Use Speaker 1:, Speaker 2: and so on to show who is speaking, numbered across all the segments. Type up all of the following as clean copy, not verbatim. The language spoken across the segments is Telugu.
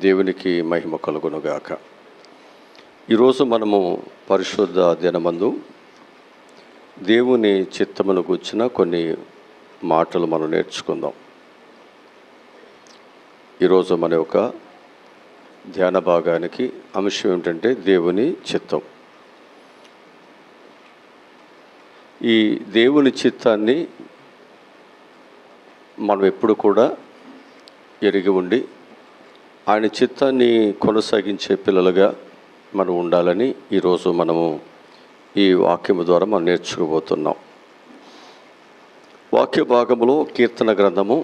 Speaker 1: దేవునికి మహిమ కలుగునుగాక. ఈరోజు మనము పరిశుద్ధ దినమందు దేవుని చిత్తమును గూర్చిన కొన్ని మాటలు మనం నేర్చుకుందాం. ఈరోజు మన యొక్క ధ్యాన భాగానికి అంశం ఏమిటంటే దేవుని చిత్తం. ఈ దేవుని చిత్తాన్ని మనం ఎప్పుడు కూడా ఎరిగి ఉండి ఆయన చిత్తాన్ని కొనసాగించే పిల్లలుగా మనం ఉండాలని ఈరోజు మనము ఈ వాక్యము ద్వారా మనం నేర్చుకోబోతున్నాం. వాక్య భాగములో కీర్తన గ్రంథము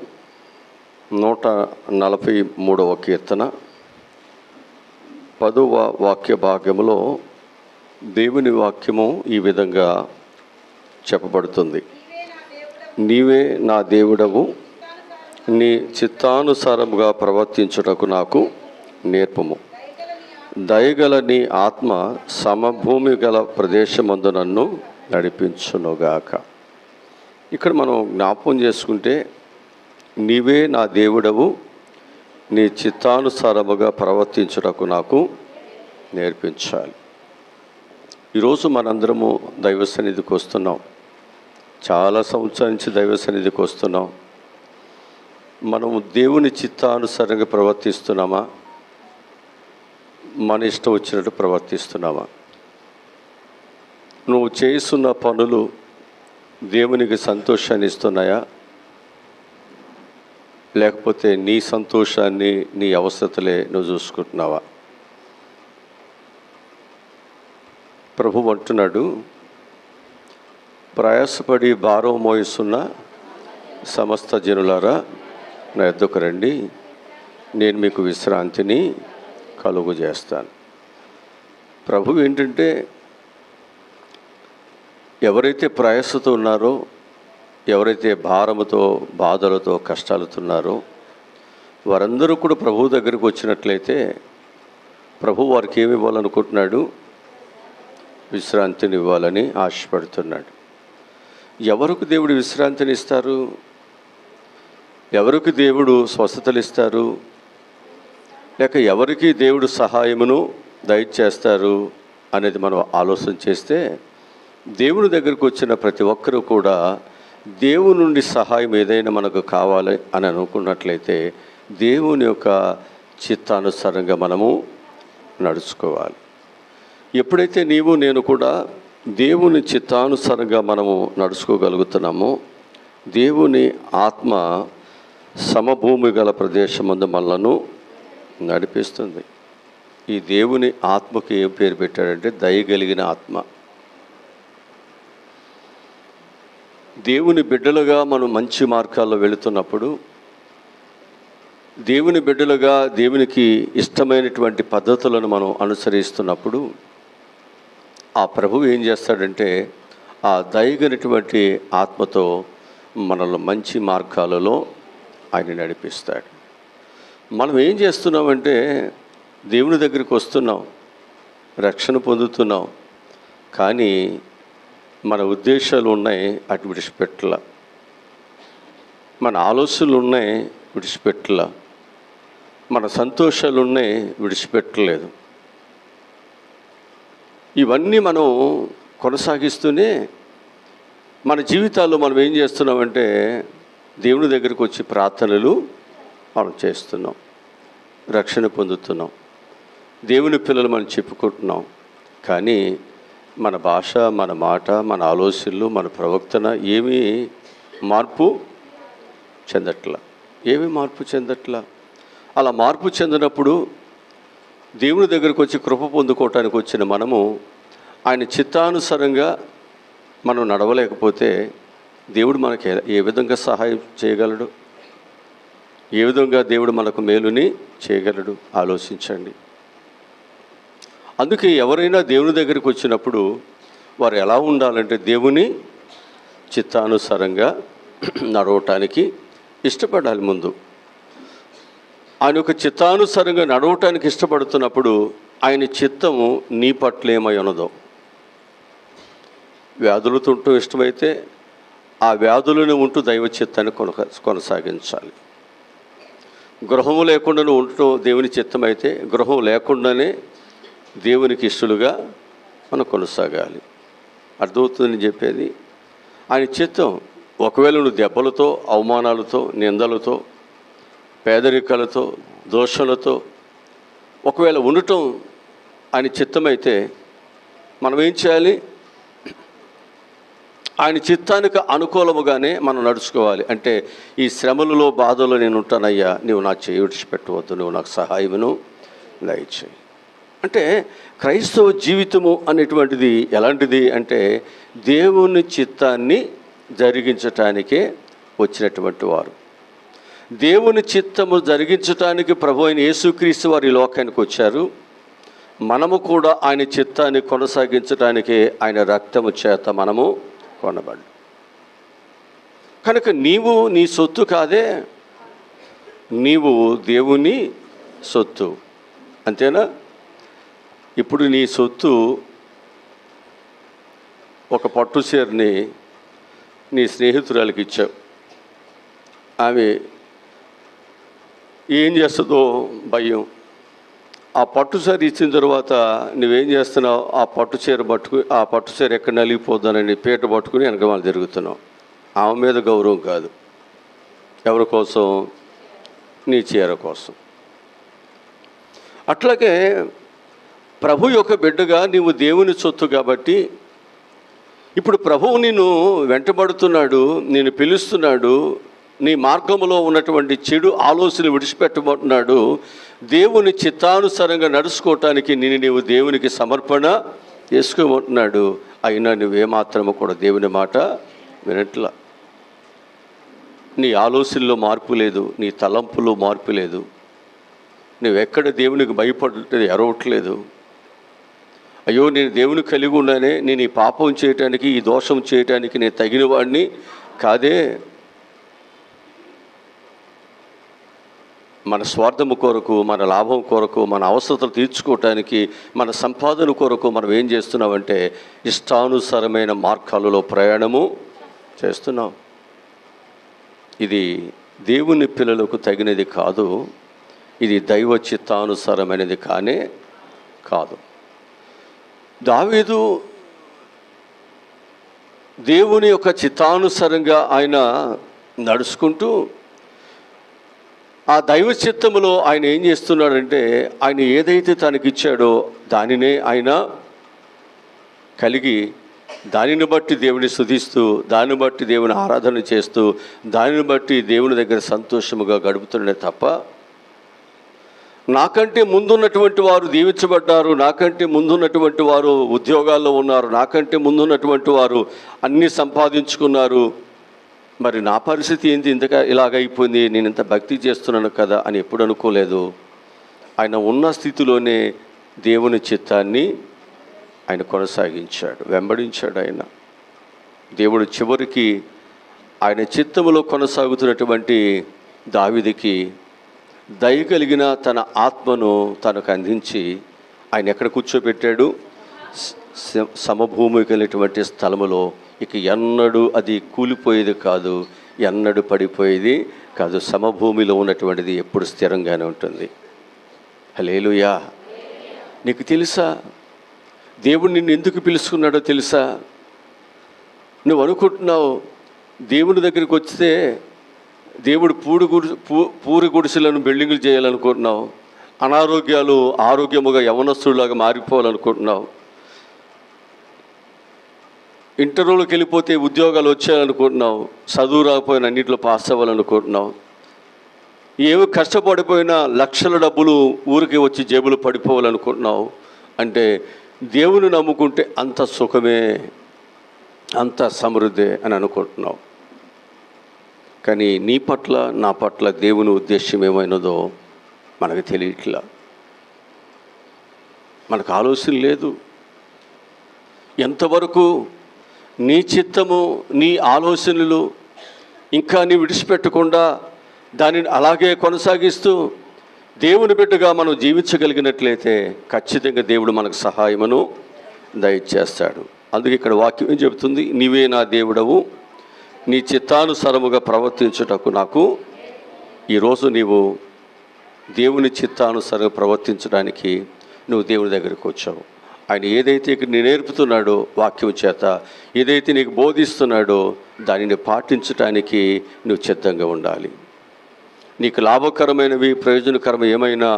Speaker 1: 143వ కీర్తన 10వ వాక్య భాగములో దేవుని వాక్యము ఈ విధంగా చెప్పబడుతుంది. నీవే నా దేవుడవు, నీ చిత్తానుసారముగా ప్రవర్తించుటకు నాకు నేర్పము. దయగల నీ ఆత్మ సమభూమి గల ప్రదేశమందు నన్ను నడిపించునుగాక. ఇక్కడ మనం జ్ఞాపకం చేసుకుంటే నీవే నా దేవుడవు, నీ చిత్తానుసారముగా ప్రవర్తించుటకు నాకు నేర్పించాలి. ఈరోజు మనందరము దైవ సన్నిధికి వస్తున్నాం. చాలా సంవత్సరాల నుంచి దైవ సన్నిధికి వస్తున్నాం. మనము దేవుని చిత్తానుసారంగా ప్రవర్తిస్తున్నామా? మన ఇష్టం వచ్చినట్టు ప్రవర్తిస్తున్నామా? నువ్వు చేస్తున్న పనులు దేవునికి సంతోషాన్ని ఇస్తున్నాయా, లేకపోతే నీ సంతోషాన్ని, నీ అవసరతలే నువ్వు చూసుకుంటున్నావా? ప్రభువు అంటున్నాడు, ప్రయాసపడి భారం మోయిస్తున్న సమస్త జనులారా నా యొద్దకు రండి, నేను మీకు విశ్రాంతిని కలుగు చేస్తాను. ప్రభు ఏంటంటే ఎవరైతే ప్రయాసతో ఉన్నారో, ఎవరైతే భారముతో, బాధలతో, కష్టాలతో ఉన్నారో వారందరూ కూడా ప్రభు దగ్గరికి వచ్చినట్లయితే ప్రభు వారికి ఏమి ఇవ్వాలనుకుంటున్నాడు? విశ్రాంతిని ఇవ్వాలని ఆశపడుతున్నాడు. ఎవరికి దేవుడు విశ్రాంతిని ఇస్తారు? ఎవరికి దేవుడు స్వస్థతలు ఇస్తారు? లేక ఎవరికి దేవుడు సహాయమును దయచేస్తారు అనేది మనం ఆలోచన చేస్తే, దేవుని దగ్గరికి వచ్చిన ప్రతి ఒక్కరూ కూడా దేవుని నుండి సహాయం ఏదైనా మనకు కావాలి అని అనుకున్నట్లయితే దేవుని యొక్క చిత్తానుసారంగా మనము నడుచుకోవాలి. ఎప్పుడైతే నీవు నేను కూడా దేవుని చిత్తానుసారంగా మనము నడుచుకోగలుగుతున్నామో దేవుని ఆత్మ సమభూమి గల ప్రదేశమందు మనలను నడిపిస్తుంది. ఈ దేవుని ఆత్మకి ఏం పేరు పెట్టాడంటే దయగలిగిన ఆత్మ. దేవుని బిడ్డలుగా మనం మంచి మార్గాల్లో వెళుతున్నప్పుడు, దేవుని బిడ్డలుగా దేవునికి ఇష్టమైనటువంటి పద్ధతులను మనం అనుసరిస్తున్నప్పుడు ఆ ప్రభువు ఏం చేస్తాడంటే ఆ దయగలిగినటువంటి ఆత్మతో మనల్ని మంచి మార్గాలలో ఆయన నడిపిస్తాడు. మనం ఏం చేస్తున్నామంటే దేవుని దగ్గరికి వస్తున్నాం, రక్షణ పొందుతున్నాం, కానీ మన ఉద్దేశాలు ఉన్నాయి, అటు విడిచిపెట్టల. మన ఆలోచనలు ఉన్నాయి, విడిచిపెట్టల. మన సంతోషాలు ఉన్నాయి, విడిచిపెట్టలేదు. ఇవన్నీ మనం కొనసాగిస్తూనే మన జీవితాల్లో మనం ఏం చేస్తున్నామంటే దేవుని దగ్గరికి వచ్చి ప్రార్థనలు మనం చేస్తున్నాం, రక్షణ పొందుతున్నాం, దేవుని పిల్లలు మనం చెప్పుకుంటున్నాం. కానీ మన భాష, మన మాట, మన ఆలోచనలు, మన ప్రవర్తన ఏమీ మార్పు చెందట్లా. అలా మార్పు చెందినప్పుడు దేవుని దగ్గరికి వచ్చి కృప పొందుకోవటానికి వచ్చిన మనము ఆయన చిత్తానుసారంగా మనం నడవలేకపోతే దేవుడు మనకి ఏ విధంగా సహాయం చేయగలడు? ఏ విధంగా దేవుడు మనకు మేలుని చేయగలడు? ఆలోచించండి. అందుకే ఎవరైనా దేవుని దగ్గరికి వచ్చినప్పుడు వారు ఎలా ఉండాలంటే దేవుని చిత్తానుసారంగా నడవటానికి ఇష్టపడాలి. ముందు ఆయన యొక్క చిత్తానుసారంగా నడవటానికి ఇష్టపడుతున్నప్పుడు ఆయన చిత్తము నీ పట్ల ఏమై ఉన్నదో, వ్యాధులతో ఉంటూ ఇష్టమైతే ఆ వ్యాధులను ఉంటూ దైవ చిత్తాన్ని కొనసాగించాలి. గృహము లేకుండానే ఉండటం దేవుని చిత్తం అయితే, గృహం లేకుండానే దేవునికి ఇష్టలుగా మనం కొనసాగాలి. అర్థమవుతుందని చెప్పేది. ఆయన చిత్తం. ఒకవేళ నువ్వు దెబ్బలతో, అవమానాలతో, నిందలతో, పేదరికాలతో, దోషాలతో ఒకవేళ ఉండటం ఆయన చిత్తమైతే మనం ఏం చేయాలి? ఆయన చిత్తానికి అనుకూలముగానే మనం నడుచుకోవాలి. అంటే ఈ శ్రమలలో, బాధలో నేను ఉంటానయ్యా, నీవు నా చేయి విడిచిపెట్టవద్దు, నువ్వు నాకు సహాయమును దయచేయి. అంటే క్రైస్తవ జీవితము అనేటువంటిది ఎలాంటిది అంటే దేవుని చిత్తాన్ని జరిగించటానికే వచ్చినటువంటి వారు. దేవుని చిత్తము జరిగించటానికి ప్రభు అయిన యేసుక్రీస్తు వారు ఈ లోకానికి వచ్చారు. మనము కూడా ఆయన చిత్తాన్ని కొనసాగించడానికి ఆయన రక్తము చేత మనము కొనబడ్డాం. కనుక నీవు నీ సొత్తు కాదే, నీవు దేవుని సొత్తు. అంతేనా? ఇప్పుడు నీ సొత్తు ఒక పట్టు చీరని నీ స్నేహితురాలకి ఇచ్చావు. ఆమె ఏం చేస్తుందో భయం. ఆ పట్టు చీర ఇచ్చిన తర్వాత నువ్వేం చేస్తున్నావు? ఆ పట్టు చీర ఎక్కడ నలిగిపోద్దానని పీట పట్టుకుని వెనకమాల తిరుగుతున్నావు. ఆమె మీద గౌరవం కాదు. ఎవరి కోసం? నీ చీర కోసం. అట్లాగే ప్రభు యొక్క బిడ్డగా నీవు దేవుని సొత్తు కాబట్టి ఇప్పుడు ప్రభువు నిన్ను వెంటబడుతున్నాడు, నేను పిలుస్తున్నాడు, నీ మార్గంలో ఉన్నటువంటి చెడు ఆలోచన విడిచిపెట్టబోతున్నాడు. దేవుని చిత్తానుసారంగా నడుచుకోవటానికి నీవు దేవునికి సమర్పణ చేసుకోబోతున్నాడు. అయినా నువ్వేమాత్రము కూడా దేవుని మాట వినట్లా. నీ ఆలోచనలో మార్పు లేదు, నీ తలంపులో మార్పు లేదు, నువ్వెక్కడ దేవునికి భయపడలేదు, ఎరవట్లేదు. అయ్యో నేను దేవుని కలిగి ఉన్నానే, నేను ఈ పాపం చేయటానికి, ఈ దోషం చేయటానికి నేను తగిన వాడిని కాదే. మన స్వార్థము కొరకు, మన లాభం కొరకు, మన అవసరతలు తీర్చుకోవటానికి, మన సంపాదన కొరకు మనం ఏం చేస్తున్నామంటే ఇష్టానుసారమైన మార్గాలలో ప్రయాణము చేస్తున్నాం. ఇది దేవుని పిల్లలకు తగినది కాదు. ఇది దైవ చిత్తానుసారమైనది కాదు. దావీదు దేవుని యొక్క చిత్తానుసారంగా ఆయన నడుచుకుంటూ ఆ దైవ చిత్తములో ఆయన ఏం చేస్తున్నాడంటే ఆయన ఏదైతే తనకిచ్చాడో దానినే ఆయన కలిగి, దానిని బట్టి దేవుని స్తుతిస్తూ, దాన్ని బట్టి దేవుని ఆరాధన చేస్తూ, దానిని బట్టి దేవుని దగ్గర సంతోషముగా గడుపుతుండే తప్ప నాకంటే ముందున్నటువంటి వారు దీవించబడ్డారు, నాకంటే ముందున్నటువంటి వారు ఉద్యోగాల్లో ఉన్నారు, నాకంటే ముందున్నటువంటి వారు అన్నీ సంపాదించుకున్నారు, మరి నా పరిస్థితి ఏంటి, ఇలాగైపోయింది, నేను ఇంత భక్తి చేస్తున్నాను కదా అని ఎప్పుడు అనుకోలేదు. ఆయన ఉన్న స్థితిలోనే దేవుని చిత్తాన్ని ఆయన కొనసాగించాడు, వెంబడించాడు. ఆయన దేవుడు చివరికి ఆయన చిత్తములో కొనసాగుతున్నటువంటి దావీదుకి దయ కలిగిన తన ఆత్మను తనకు అందించి ఆయన ఎక్కడ కూర్చోబెట్టాడు? సమభూమి కలిగినటువంటి స్థలములో. ఇక ఎన్నడూ అది కూలిపోయేది కాదు, ఎన్నడూ పడిపోయేది కాదు. సమభూమిలో ఉన్నటువంటిది ఎప్పుడు స్థిరంగానే ఉంటుంది. హల్లెలూయా. నీకు తెలుసా దేవుడు నిన్ను ఎందుకు పిలుచుకున్నాడో తెలుసా? నువ్వు అనుకుంటున్నావు దేవుని దగ్గరికి వస్తే దేవుడు పూరి గుడిసెలను బిల్డింగులు చేయాలనుకుంటున్నావు, అనారోగ్యాలు ఆరోగ్యముగా యవనస్తులాగా మారిపోవాలనుకుంటున్నావు, ఇంటర్వ్యూలోకి వెళ్ళిపోతే ఉద్యోగాలు వచ్చాయనుకుంటున్నావు, చదువు రాకపోయినా అన్నింటిలో పాస్ అవ్వాలనుకుంటున్నావు, ఏమి కష్టపడిపోయినా లక్షల డబ్బులు ఊరికి వచ్చి జేబులు పడిపోవాలనుకుంటున్నావు. అంటే దేవుని నమ్ముకుంటే అంత సుఖమే, అంత సమృద్ధే అని అనుకుంటున్నావు. కానీ నీ పట్ల నా పట్ల దేవుని ఉద్దేశం ఏమైనదో మనకు తెలియట్లా, మనకు ఆలోచన లేదు. ఎంతవరకు నీ చిత్తము, నీ ఆలోచనలు ఇంకా నీ విడిచిపెట్టకుండా దానిని అలాగే కొనసాగిస్తూ దేవుని బిడ్డగా మనం జీవించగలిగినట్లయితే ఖచ్చితంగా దేవుడు మనకు సహాయమును దయచేస్తాడు. అందుకే ఇక్కడ వాక్యం ఏం చెబుతుంది? నీవే నా దేవుడవు, నీ చిత్తానుసారముగా ప్రవర్తించుటకు నాకు. ఈరోజు నీవు దేవుని చిత్తానుసారంగా ప్రవర్తించడానికి నువ్వు దేవుని దగ్గరికి వచ్చావు. ఆయన ఏదైతే నీ నేర్పుతున్నాడో వాక్యం చేత, ఏదైతే నీకు బోధిస్తున్నాడో దానిని పాటించడానికి నువ్వు సిద్ధంగా ఉండాలి. నీకు లాభకరమైనవి, ప్రయోజనకరమైన ఏమైనా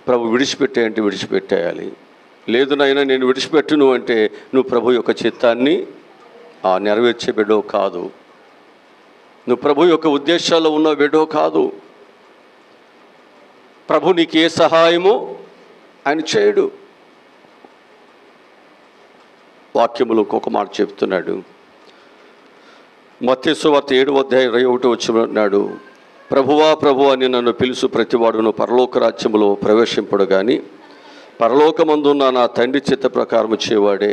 Speaker 1: ప్రభు విడిచిపెట్టేయంటే విడిచిపెట్టేయాలి. లేదు నాయనా నేను విడిచిపెట్టును అంటే నువ్వు ప్రభు యొక్క చిత్తాన్ని నెరవేర్చే బిడ్డో కాదు. నువ్వు ప్రభు యొక్క ఉద్దేశాల్లో ఉన్న బిడ్డో కాదు. ప్రభు నీకు ఏ సహాయమో ఆయన చేయడు. వాక్యములో ఒక మాట చెప్తున్నాడు. మత్తయి సువార్త 7:21 ప్రభువా ప్రభువా అని నన్ను పిలుసు ప్రతివాడును పరలోక రాజ్యములో ప్రవేశింపడు కానీ పరలోకమందున్న నా తండ్రి చిత్త ప్రకారము చేయవాడే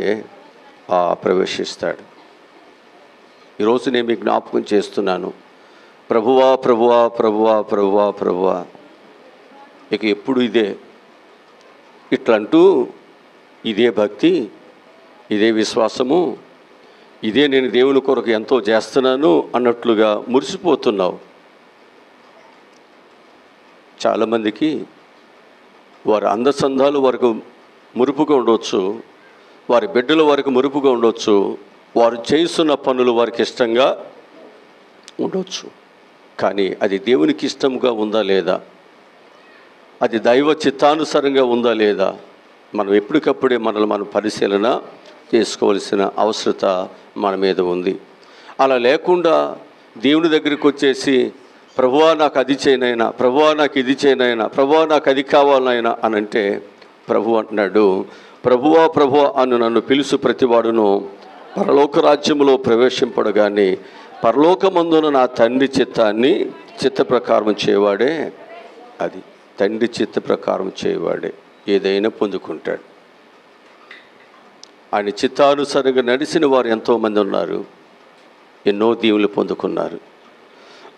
Speaker 1: ప్రవేశిస్తాడు. ఈరోజు నేను మీకు జ్ఞాపకం చేస్తున్నాను, ప్రభువా ప్రభువా ప్రభువా ప్రభువా ప్రభువా. ఇక ఎప్పుడు ఇదే ఇట్లంటూ ఇదే భక్తి, ఇదే విశ్వాసము, ఇదే నేను దేవుని కొరకు ఎంతో చేస్తున్నాను అన్నట్లుగా మురిసిపోతున్నావు. చాలామందికి వారి అందచందాలు వరకు మురుపుగా ఉండవచ్చు, వారి బిడ్డల వరకు మురుపుగా ఉండవచ్చు, వారు చేస్తున్న పనులు వారికి ఇష్టంగా ఉండవచ్చు. కానీ అది దేవునికి ఇష్టంగా ఉందా లేదా, అది దైవ చిత్తానుసారంగా ఉందా లేదా, మనం ఎప్పటికప్పుడే మనల్ని మనం పరిశీలన చేసుకోవాల్సిన అవసరత మన మీద ఉంది. అలా లేకుండా దేవుని దగ్గరికి వచ్చేసి ప్రభువా నాకు అది చేయనైనా, ప్రభువా నాకు ఇది చేయనైనా, ప్రభువా నాకు అది కావాలనైనా అని అంటే ప్రభు అంటున్నాడు, ప్రభువా ప్రభువా అని నన్ను పిలుసు ప్రతివాడును పరలోక రాజ్యములో ప్రవేశింపడు కానీ పరలోకమందున నా తండ్రి చిత్త ప్రకారం చేయవాడే, అది తండ్రి చిత్త ప్రకారం చేయవాడే ఏదైనా పొందుకుంటాడు. ఆయన చిత్తానుసారంగా నడిచిన వారు ఎంతోమంది ఉన్నారు, ఎన్నో దీవులు పొందుకున్నారు.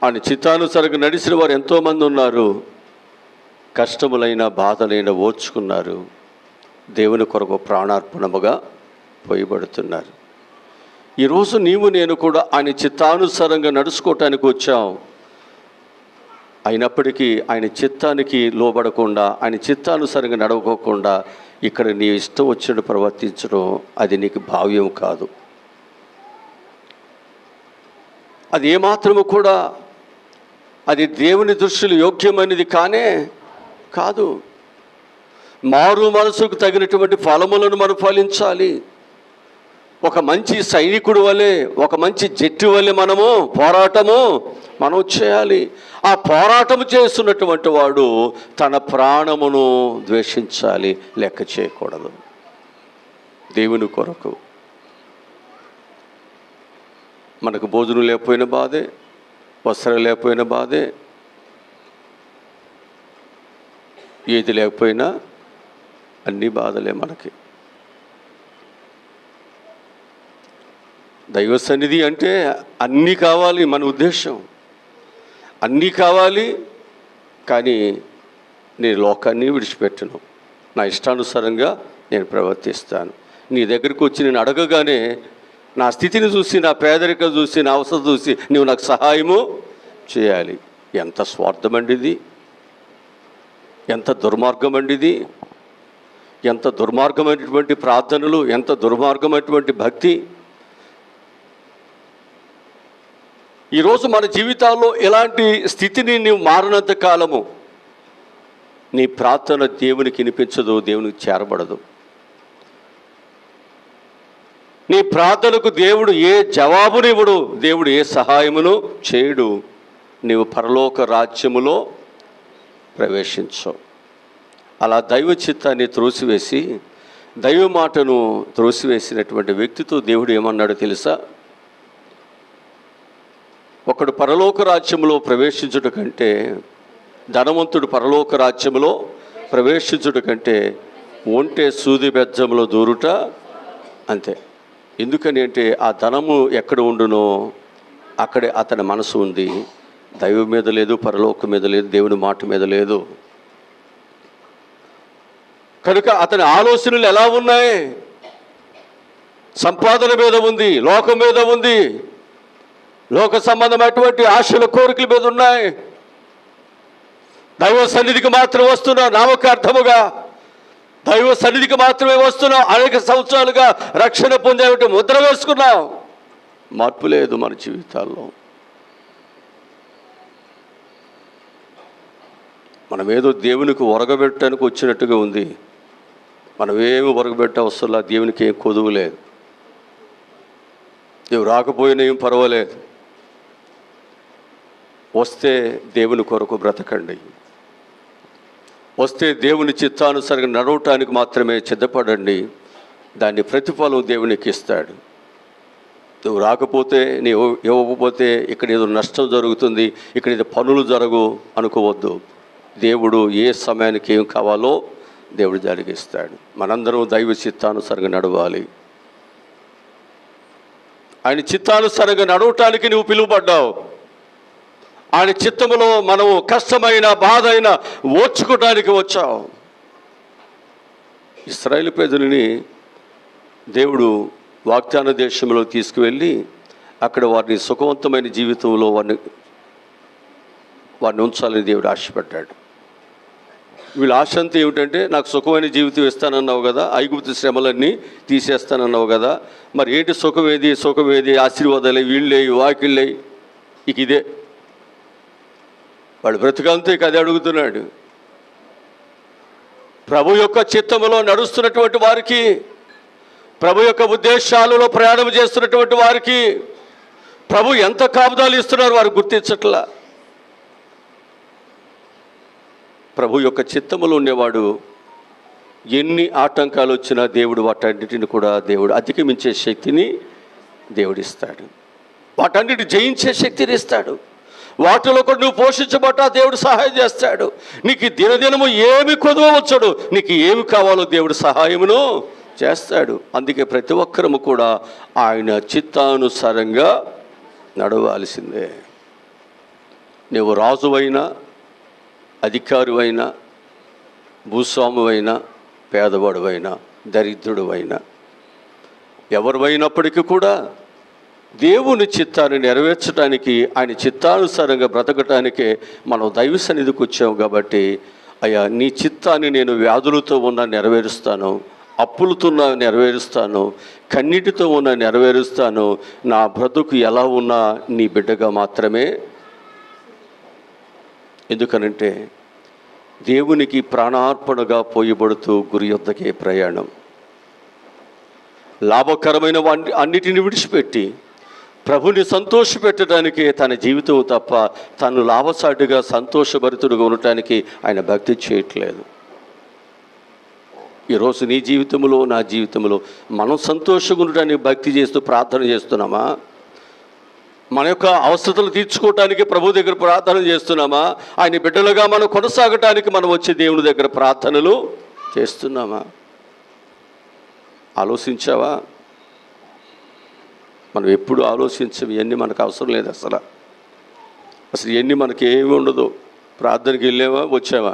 Speaker 1: ఆయన చిత్తానుసారంగా నడిచిన వారు ఎంతోమంది ఉన్నారు, కష్టములైన బాధలైన ఓర్చుకున్నారు, దేవుని కొరకు ప్రాణార్పణముగా పోయబడుతున్నారు. ఈరోజు నీవు నేను కూడా ఆయన చిత్తానుసారంగా నడుచుకోవటానికి వచ్చాం. అయినప్పటికీ ఆయన చిత్తానికి లోబడకుండా, ఆయన చిత్తానుసారంగా నడవకోకుండా ఇక్కడ నీ ఇష్టం వచ్చినట్టు ప్రవర్తించడం అది నీకు భావ్యం కాదు. అది ఏమాత్రము కూడా అది దేవుని దృష్టిలో యోగ్యమైనది కాదు. మారు మనసుకు తగినటువంటి ఫలములను మనం ఫలించాలి. ఒక మంచి సైనికుడు వలె, ఒక మంచి జట్టు వలె పోరాటము మనం చేయాలి. ఆ పోరాటము చేస్తున్నటువంటి వాడు తన ప్రాణమును ద్వేషించాలి, లెక్క చేయకూడదు. దేవుని కొరకు మనకు భోజనం లేకపోయిన బాధే, వస్త్రం లేకపోయిన బాధే, ఏది లేకపోయినా అన్ని బాధలే మనకి. దైవ సన్నిధి అంటే అన్నీ కావాలి, మన ఉద్దేశం అన్నీ కావాలి. కానీ నేను లోకాన్ని విడిచిపెట్టను, నా ఇష్టానుసారంగా నేను ప్రవర్తిస్తాను. నీ దగ్గరికి వచ్చి నేను అడగగానే నా స్థితిని చూసి, నా పేదరికం చూసి, నా అవసరం చూసి నువ్వు నాకు సహాయము చేయాలి. ఎంత స్వార్థమండిది, ఎంత దుర్మార్గమండిది, ఎంత దుర్మార్గమైనటువంటి ప్రార్థనలు, ఎంత దుర్మార్గమైనటువంటి భక్తి. ఈరోజు మన జీవితాల్లో ఎలాంటి స్థితిని నీవు మారినంత కాలము నీ ప్రార్థన దేవునికి వినిపించదు, దేవునికి చేరబడదు. నీ ప్రార్థనకు దేవుడు ఏ జవాబునివ్వడు, దేవుడు ఏ సహాయమును చేయడు. నీవు పరలోక రాజ్యములో ప్రవేశించవు. అలా దైవ చిత్తాన్ని త్రోసివేసి, దైవ మాటను త్రోసివేసినటువంటి వ్యక్తితో దేవుడు ఏమన్నాడో తెలుసా? ఒకడు పరలోక రాజ్యములో ప్రవేశించుట కంటే, ధనవంతుడు పరలోక రాజ్యములో ప్రవేశించుట కంటే ఒంటె సూది బెజ్జంలో దూరుట అంతే. ఎందుకని అంటే ఆ ధనము ఎక్కడ ఉండునో అక్కడే అతని మనసు ఉంది. దైవం మీద లేదు, పరలోకం మీద లేదు, దేవుని మాట మీద లేదు. కనుక అతని ఆలోచనలు ఎలా ఉన్నాయి? సంపాదన మీద ఉంది, లోకం మీద ఉంది, లోక సంబంధమైనటువంటి ఆశల కోరికల మీద ఉన్నాయి. దైవ సన్నిధికి మాత్రం వస్తున్నావు నామకార్థముగా, దైవ సన్నిధికి మాత్రమే వస్తున్నావు. అనేక సంవత్సరాలుగా రక్షణ పొందేటువంటి ముద్ర వేసుకున్నావు. మార్పు లేదు మన జీవితాల్లో. మనమేదో దేవునికి ఒరగబెట్టడానికి వచ్చినట్టుగా ఉంది. మనమేమి ఒరగబెట్టే అవసరంలా. దేవునికి ఏం కొదువు లేదు. నువ్వు రాకపోయినా ఏం పర్వాలేదు. వస్తే దేవుని కొరకు బ్రతకండి. వస్తే దేవుని చిత్తానుసారంగా నడవటానికి మాత్రమే సిద్ధపడండి. దాన్ని ప్రతిఫలం దేవునికి ఇస్తాడు. నువ్వు రాకపోతే, నీవు ఇవ్వకపోతే ఇక్కడ ఏదో నష్టం జరుగుతుంది, ఇక్కడ ఏదో పనులు జరగు అనుకోవద్దు. దేవుడు ఏ సమయానికి ఏం కావాలో దేవుడు జరిగిస్తాడు. మనందరం దైవ చిత్తానుసారంగా నడవాలి. ఆయన చిత్తానుసారంగా నడవటానికి నువ్వు పిలువబడ్డావు. ఆయన చిత్తములో మనము కష్టమైన బాధ అయినా ఓర్చుకోవడానికి వచ్చావు. ఇశ్రాయేలు ప్రజలని దేవుడు వాగ్దాన దేశంలో తీసుకువెళ్ళి అక్కడ వారిని సుఖవంతమైన జీవితంలో వారిని ఉంచాలని దేవుడు ఆశపడ్డాడు. వీళ్ళ ఆశ అంతా ఏమిటంటే, నాకు సుఖమైన జీవితం ఇస్తానన్నావు కదా, ఐగుప్తు శ్రమలన్నీ తీసేస్తానన్నావు కదా, మరి ఏంటి సుఖమేది ఆశీర్వాదాలే, వీళ్ళే వాకిళ్ళే, ఇక ఇదే వాడు బ్రతుకంతా ఇక అదే అడుగుతున్నాడు. ప్రభు యొక్క చిత్తములో నడుస్తున్నటువంటి వారికి, ప్రభు యొక్క ఉద్దేశాలలో ప్రయాణం చేస్తున్నటువంటి వారికి ప్రభు ఎంత కాపుదాలు ఇస్తున్నారు వారు గుర్తించట్లా. ప్రభు యొక్క చిత్తములో ఉండేవాడు ఎన్ని ఆటంకాలు వచ్చినా దేవుడు వాటన్నిటిని కూడా దేవుడు అధిగమించే శక్తిని దేవుడిస్తాడు. వాటన్నిటి జయించే శక్తిని ఇస్తాడు. వాటిలో కూడా నువ్వు పోషించబట్టా దేవుడు సహాయం చేస్తాడు. నీకు దినదినము ఏమి కొదవవచ్చుడు, నీకు ఏమి కావాలో దేవుడు సహాయమును చేస్తాడు. అందుకే ప్రతి ఒక్కరము కూడా ఆయన చిత్తానుసారంగా నడవాల్సిందే. నువ్వు రాజువైనా, అధికారువైనా, భూస్వామువైనా, పేదవాడువైనా, దరిద్రుడువైనా, ఎవరివైనప్పటికీ కూడా దేవుని చిత్తాన్ని నెరవేర్చడానికి, ఆయన చిత్తానుసారంగా బ్రతకటానికే మనం దైవ సన్నిధికి వచ్చాము. కాబట్టి అయ్యా, నీ చిత్తాన్ని నేను వ్యాధులతో ఉన్నా నెరవేరుస్తాను, అప్పులతో ఉన్నా నెరవేరుస్తాను, కన్నీటితో ఉన్నా నెరవేరుస్తాను. నా బ్రతుకు ఎలా ఉన్నా నీ బిడ్డగా మాత్రమే. ఎందుకనంటే దేవునికి ప్రాణార్పణగా పోయబడుతూ గురి యొద్దకే ప్రయాణం. లాభకరమైన అన్నిటిని విడిచిపెట్టి ప్రభుని సంతోషపెట్టడానికే తన జీవితం తప్ప తను లాభసాటిగా సంతోషభరితుడుగా ఉండటానికి ఆయన భక్తి చేయట్లేదు. ఈరోజు నీ జీవితంలో, నా జీవితంలో మనం సంతోషంగా ఉండటానికి భక్తి చేస్తూ ప్రార్థన చేస్తున్నామా? మన యొక్క అవసరతలు తీర్చుకోవటానికి ప్రభు దగ్గర ప్రార్థన చేస్తున్నామా? ఆయన బిడ్డలుగా మనం కొనసాగటానికి మనం వచ్చి దేవుని దగ్గర ప్రార్థనలు చేస్తున్నామా? ఆలోచించావా? మనం ఎప్పుడు ఆలోచించవు. ఇవన్నీ మనకు అవసరం లేదు. అసలు ఇవన్నీ మనకి ఏమి ఉండదు. ప్రార్థనకి వెళ్ళామా, వచ్చామా,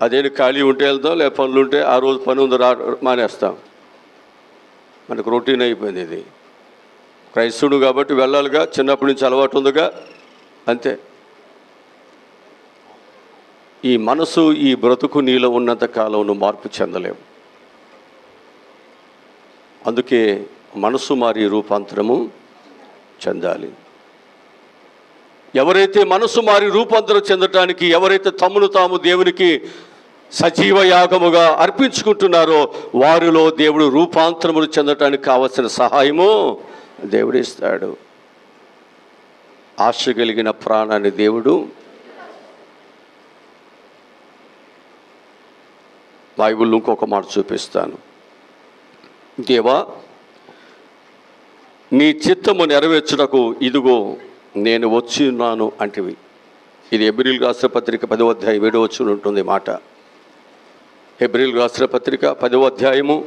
Speaker 1: అదేంటి ఖాళీ ఉంటే వెళ్తాం, లేక పనులు ఉంటే ఆ రోజు పని ఉంది మానేస్తాం. మనకు రొటీన్ అయిపోయింది. ఇది క్రైస్తవుడు కాబట్టి వెళ్ళాలిగా, చిన్నప్పటి నుంచి అలవాటు ఉందిగా, అంతే. ఈ మనసు, ఈ బ్రతుకు నీలో ఉన్నంత కాలం నువ్వు మార్పు చెందలేవు. అందుకే మనసు మారి రూపాంతరము చెందాలి. ఎవరైతే మనసు మారి రూపాంతరం చెందటానికి, ఎవరైతే తమను తాము దేవునికి సజీవ యాగముగా అర్పించుకుంటున్నారో వారిలో దేవుడు రూపాంతరములు చెందటానికి కావలసిన సహాయము దేవుడు ఇస్తాడు. ఆశ కలిగిన ప్రాణాన్ని దేవుడు బైబిల్లో ఇంకొక మాట చూపిస్తాను. దేవా, నీ చిత్తము నెరవేర్చుటకు ఇదిగో నేను వచ్చి ఉన్నాను అంటివి. ఇది హెబ్రీయులకు రాసిన పత్రిక 10వ అధ్యాయం 7వ వచనం ఉంటుంది మాట. హెబ్రీయులకు రాసిన పత్రిక 10వ అధ్యాయము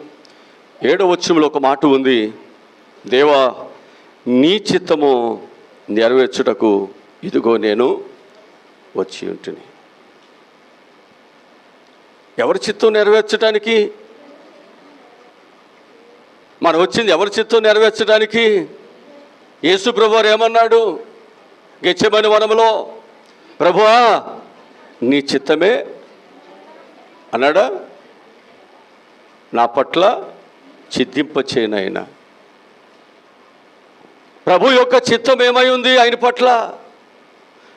Speaker 1: 7వ వచనంలో ఒక మాట ఉంది. దేవా, నీ చిత్తము నెరవేర్చుటకు ఇదిగో నేను వచ్చి ఉంటుంది. ఎవరి చిత్తం నెరవేర్చడానికి? మనం వచ్చింది ఎవరి చిత్తం నెరవేర్చడానికి? యేసు ప్రభువారు ఏమన్నాడు? గెత్సేమనే వనములో ప్రభువా నీ చిత్తమే అన్నాడా, నా పట్ల చిద్దింపచేయనైనా. ప్రభు యొక్క చిత్తం ఏమై ఉంది ఆయన పట్ల?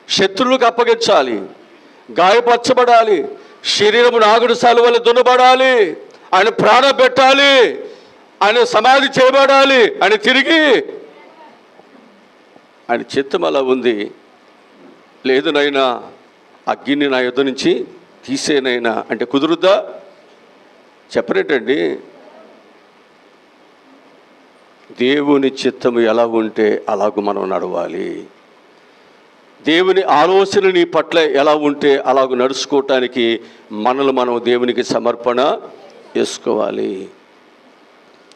Speaker 1: శత్రువులకు అప్పగించాలి, గాయపరచబడాలి, శరీరము నాగుడు సలువలు దున్నబడాలి, ఆయన ప్రాణం పెట్టాలి, ఆయన సమాధి చేయబడాలి, ఆయన తిరిగి ఆయన చిత్తం అలా ఉంది. లేదు నైనా అగ్గిని నా యుద్ధ నుంచి తీసేనైనా అంటే కుదురుద్దా? చెప్పరేటండి. దేవుని చిత్తము ఎలా ఉంటే అలాగూ మనం నడవాలి. దేవుని ఆలోచన నీ పట్ల ఎలా ఉంటే అలాగూ నడుచుకోవటానికి మనల్ని మనం దేవునికి సమర్పణ చేసుకోవాలి.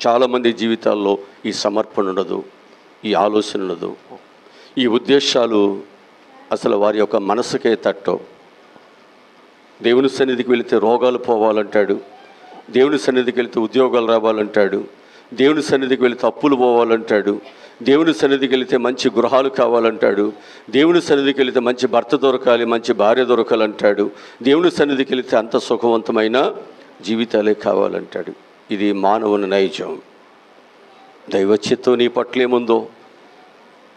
Speaker 1: చాలామంది జీవితాల్లో ఈ సమర్పణ ఉండదు, ఈ ఆలోచన ఉండదు, ఈ ఉద్దేశాలు అసలు వారి యొక్క మనసుకే తట్టవు. దేవుని సన్నిధికి వెళితే రోగాలు పోవాలంటాడు, దేవుని సన్నిధికి వెళితే ఉద్యోగాలు రావాలంటాడు, దేవుని సన్నిధికి వెళితే అప్పులు పోవాలంటాడు, దేవుని సన్నిధికి వెళితే మంచి గృహాలు కావాలంటాడు, దేవుని సన్నిధికి వెళితే మంచి భర్త దొరకాలి, మంచి భార్య దొరకాలంటాడు, దేవుని సన్నిధికి వెళితే అంత సుఖవంతమైన జీవితాలే కావాలంటాడు. ఇది మానవుని నైజం. దైవచిత్తం నీ పట్ల ఏముందో,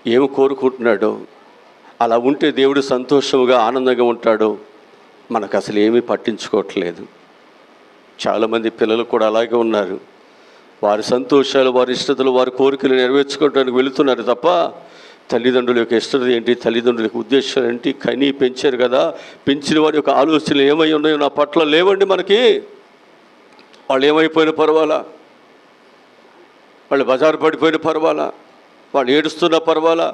Speaker 1: ఏమి కోరుకుంటున్నాడో అలా ఉంటే దేవుడు సంతోషంగా ఆనందంగా ఉంటాడో మనకు అసలు ఏమీ పట్టించుకోవట్లేదు. చాలామంది పిల్లలు కూడా అలాగే ఉన్నారు. వారి సంతోషాలు, వారి ఇష్టతలు, వారి కోరికలు నెరవేర్చుకోవడానికి వెళుతున్నారు తప్ప తల్లిదండ్రుల యొక్క ఇష్టత ఏంటి, తల్లిదండ్రుల యొక్క ఉద్దేశాలు ఏంటి, కని పెంచారు కదా, పెంచిన వారి యొక్క ఆలోచనలు ఏమై ఉన్నాయో నా పట్ల లేవండి మనకి. వాళ్ళు ఏమైపోయినా పర్వాలా, వాళ్ళు బజారు పడిపోయిన పర్వాలా, వాళ్ళు ఏడుస్తున్నా పర్వాలా,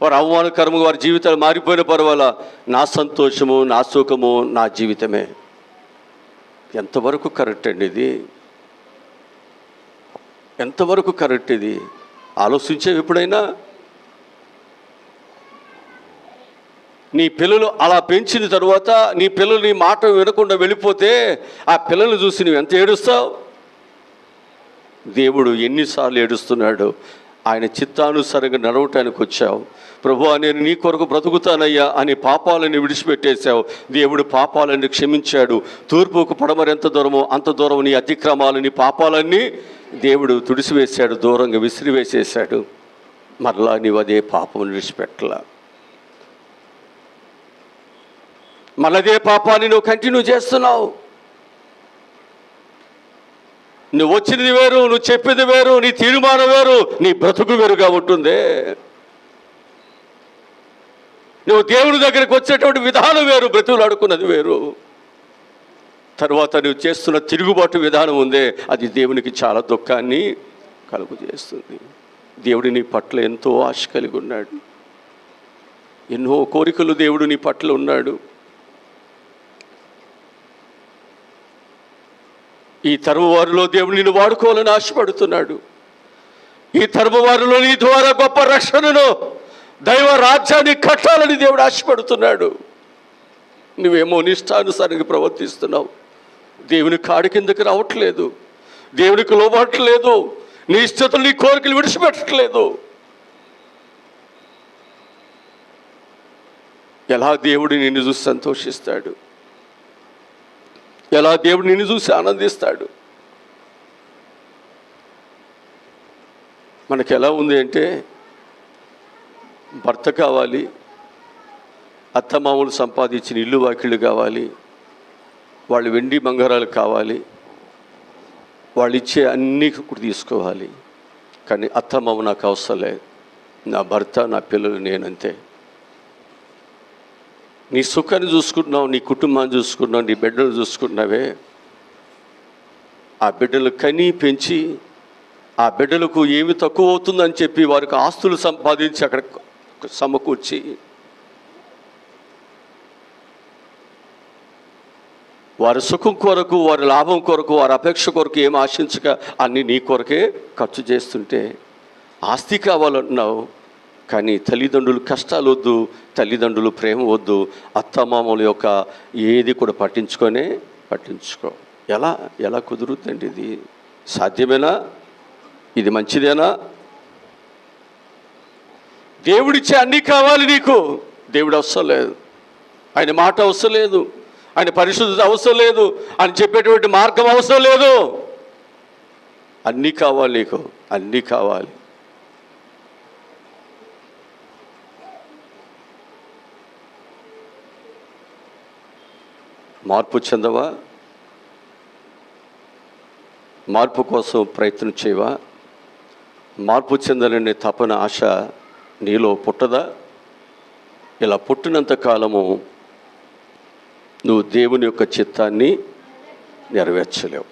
Speaker 1: వారు అవమానకరము వారి జీవితాలు మారిపోయిన పర్వాలా, నా సంతోషము, నా సుఖము, నా జీవితమే. ఎంతవరకు కరెక్ట్ అండి ఇది? ఎంతవరకు కరెక్ట్ ఇది? ఆలోచించే ఎప్పుడైనా? నీ పిల్లలు అలా పెంచిన తర్వాత నీ పిల్లలు నీ మాట వినకుండా వెళ్ళిపోతే ఆ పిల్లల్ని చూసి నువ్వు ఎంత ఏడుస్తావు? దేవుడు ఎన్నిసార్లు ఏడుస్తున్నాడు. ఆయన చిత్తానుసారంగా నడవటానికి వచ్చావు. ప్రభువా నేను నీ కొరకు బ్రతుకుతానయ్యా అని పాపాలని విడిచిపెట్టేశావు. దేవుడు పాపాలని క్షమించాడు. తూర్పుకు పడమర ఎంత దూరమో అంత దూరం నీ అతిక్రమాలని పాపాలన్నీ దేవుడు తుడిసివేశాడు, దూరంగా విసిరివేసేశాడు. మరలా నీవు అదే పాపం విడిచిపెట్టలా, మళ్ళదే పాపాన్ని నువ్వు కంటిన్యూ చేస్తున్నావు. నువ్వు వచ్చినది వేరు, నువ్వు చెప్పేది వేరు, నీ తీర్మానం వేరు, నీ బ్రతుకు వేరుగా ఉంటుంది. నువ్వు దేవుని దగ్గరికి వచ్చేటువంటి విధానం వేరు, బ్రతుకులు ఆడుకున్నది వేరు. తర్వాత నువ్వు చేస్తున్న తిరుగుబాటు విధానం ఉందే, అది దేవునికి చాలా దుఃఖాన్ని కలుగు చేస్తుంది. దేవుడు నీ పట్ల ఎంతో ఆశ కలిగి ఉన్నాడు, ఎన్నో కోరికలు దేవుడు నీ పట్ల ఉన్నాడు. ఈ తరము వారిలో దేవుడు నిన్ను వాడుకోవాలని ఆశపడుతున్నాడు. ఈ తరము వారిలో నీ ద్వారా గొప్ప రక్షణను, దైవ రాజ్యాన్ని కట్టాలని దేవుడు ఆశపడుతున్నాడు. నువ్వేమో నిష్టానుసారంగా ప్రవర్తిస్తున్నావు, దేవుని కాడి కిందకి రావట్లేదు, దేవునికి లోబడట్లేదు, నీ ఇష్టతలు నీ కోరికలు విడిచిపెట్టట్లేదు. ఎలా దేవుడు నిన్ను చూసి సంతోషిస్తాడు? ఎలా దేవుడు నిన్ను చూసి ఆనందిస్తాడు? మనకి ఎలా ఉంది అంటే, భర్త కావాలి, అత్తమామలు సంపాదించిన ఇల్లు వాకిళ్ళు కావాలి, వాళ్ళు వెండి బంగారాలు కావాలి, వాళ్ళు ఇచ్చే అన్నీ కూడా తీసుకోవాలి. కానీ అత్తమామ నాకు అవసరం లేదు, నా భర్త, నా పిల్లలు, నేనంతే. నీ సుఖాన్ని చూసుకుంటున్నావు, నీ కుటుంబాన్ని చూసుకుంటున్నావు, నీ బిడ్డలు చూసుకుంటున్నావే. ఆ బిడ్డలు కని పెంచి ఆ బిడ్డలకు ఏమి తక్కువ అవుతుందని చెప్పి వారికి ఆస్తులు సంపాదించి అక్కడ సమకూర్చి వారి సుఖం కొరకు, వారి లాభం కొరకు, వారి అపేక్ష కొరకు ఏం ఆశించక అన్నీ నీ కొరకే ఖర్చు చేస్తుంటే ఆస్తి కావాలంటున్నావు. కానీ తల్లిదండ్రులు కష్టాలు వద్దు, తల్లిదండ్రులు ప్రేమ వద్దు, అత్తమామల యొక్క ఏది కూడా పట్టించుకో. ఎలా కుదురుద్దండి? ఇది సాధ్యమేనా? ఇది మంచిదేనా? దేవుడిచ్చే అన్నీ కావాలి నీకు, దేవుడు అవసరం లేదు. ఆయన మాట అవసరం లేదు, ఆయన పరిశుద్ధత అవసరం లేదు, ఆయన చెప్పేటువంటి మార్గం అవసరం లేదు. అన్నీ కావాలి నీకు, అన్నీ కావాలి. మార్పు చెందవా? మార్పు కోసం ప్రయత్నం చేయవా? మార్పు చెందాలనే తపన, ఆశ నీలో పుట్టదా? ఇలా పుట్టినంత కాలము నువ్వు దేవుని యొక్క చిత్తాన్ని నెరవేర్చలేవు.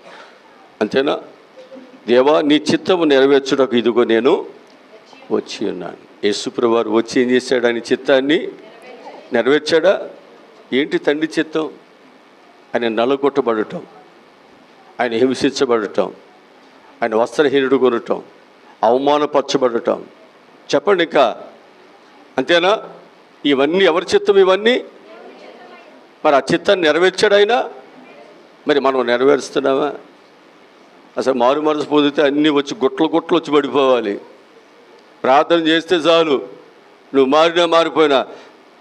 Speaker 1: అంతేనా? దేవా, నీ చిత్తము నెరవేర్చుటకు ఇదిగో నేను వచ్చి ఉన్నాను. యేసుప్రభువు వారు వచ్చి ఏం చేశాడు? ఆయన చిత్తాన్ని నెరవేర్చాడా? ఏంటి తండ్రి చిత్తం? ఆయన నలగొట్టబడటం, ఆయన హింసించబడటం, ఆయన వస్త్రహీనుడు కొనటం, అవమానపరచబడటం. చెప్పండి ఇంకా, అంతేనా? ఇవన్నీ ఎవరి చిత్తం? ఇవన్నీ మరి ఆ చిత్తాన్ని నెరవేర్చాడు ఆయన. మరి మనం నెరవేరుస్తున్నావా? అసలు మారు మనసు పొందితే అన్నీ వచ్చి గుట్లు వచ్చి పడిపోవాలి. ప్రార్థన చేస్తే చాలు, నువ్వు మారిపోయినా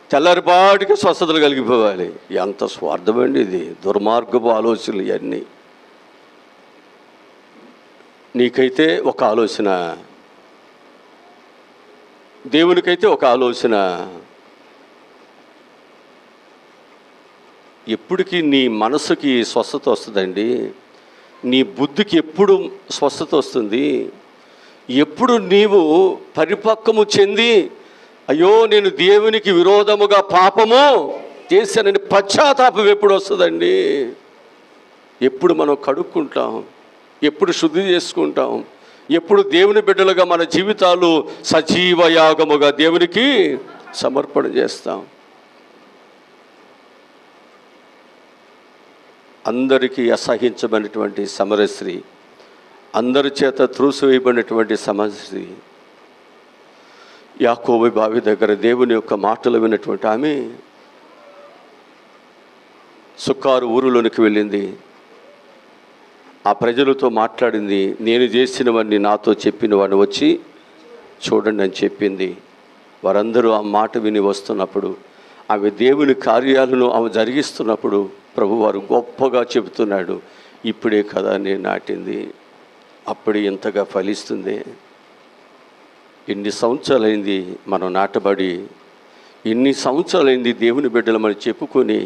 Speaker 1: తెల్లారిపాటికి స్వస్థతలు కలిగిపోవాలి. ఎంత స్వార్థమండి ఇది! దుర్మార్గపు ఆలోచనలు ఇవన్నీ. నీకైతే ఒక ఆలోచన, దేవునికైతే ఒక ఆలోచన. ఎప్పటికీ నీ మనసుకి స్వస్థత వస్తుందండి, నీ బుద్ధికి ఎప్పుడు స్వస్థత వస్తుంది? ఎప్పుడు నీవు పరిపక్వము చెంది, అయ్యో నేను దేవునికి విరోధముగా పాపము చేశానని పశ్చాత్తాపం ఎప్పుడు వస్తుందండి? ఎప్పుడు మనం కడుక్కుంటాం, ఎప్పుడు శుద్ధి చేసుకుంటాం, ఎప్పుడు దేవుని బిడ్డలుగా మన జీవితాలు సజీవ యాగముగా దేవునికి సమర్పణ చేస్తాం. అందరికీ అసహించబడినటువంటి సమరస్త్రీ, అందరి చేత త్రూసివేయబడినటువంటి సమరస్త్రీ, యాకోబు బావి దగ్గర దేవుని యొక్క మాటలు విన్నటువంటి ఆమె సుక్కారు ఊరిలోనికి వెళ్ళింది. ఆ ప్రజలతో మాట్లాడింది. నేను చేసినవన్నీ నాతో చెప్పిన వాడిని వచ్చి చూడండి అని చెప్పింది. వారందరూ ఆ మాట విని వస్తున్నప్పుడు, ఆమె దేవుని కార్యాలను ఆమె జరిగిస్తున్నప్పుడు ప్రభువారు గొప్పగా చెబుతున్నాడు, ఇప్పుడే కదా నేను నాటింది, అప్పుడే ఇంతగా ఫలిస్తుంది. ఎన్ని సంవత్సరాలైంది మనం నాటబడి, ఎన్ని సంవత్సరాలైంది దేవుని బిడ్డలు మనం చెప్పుకొని,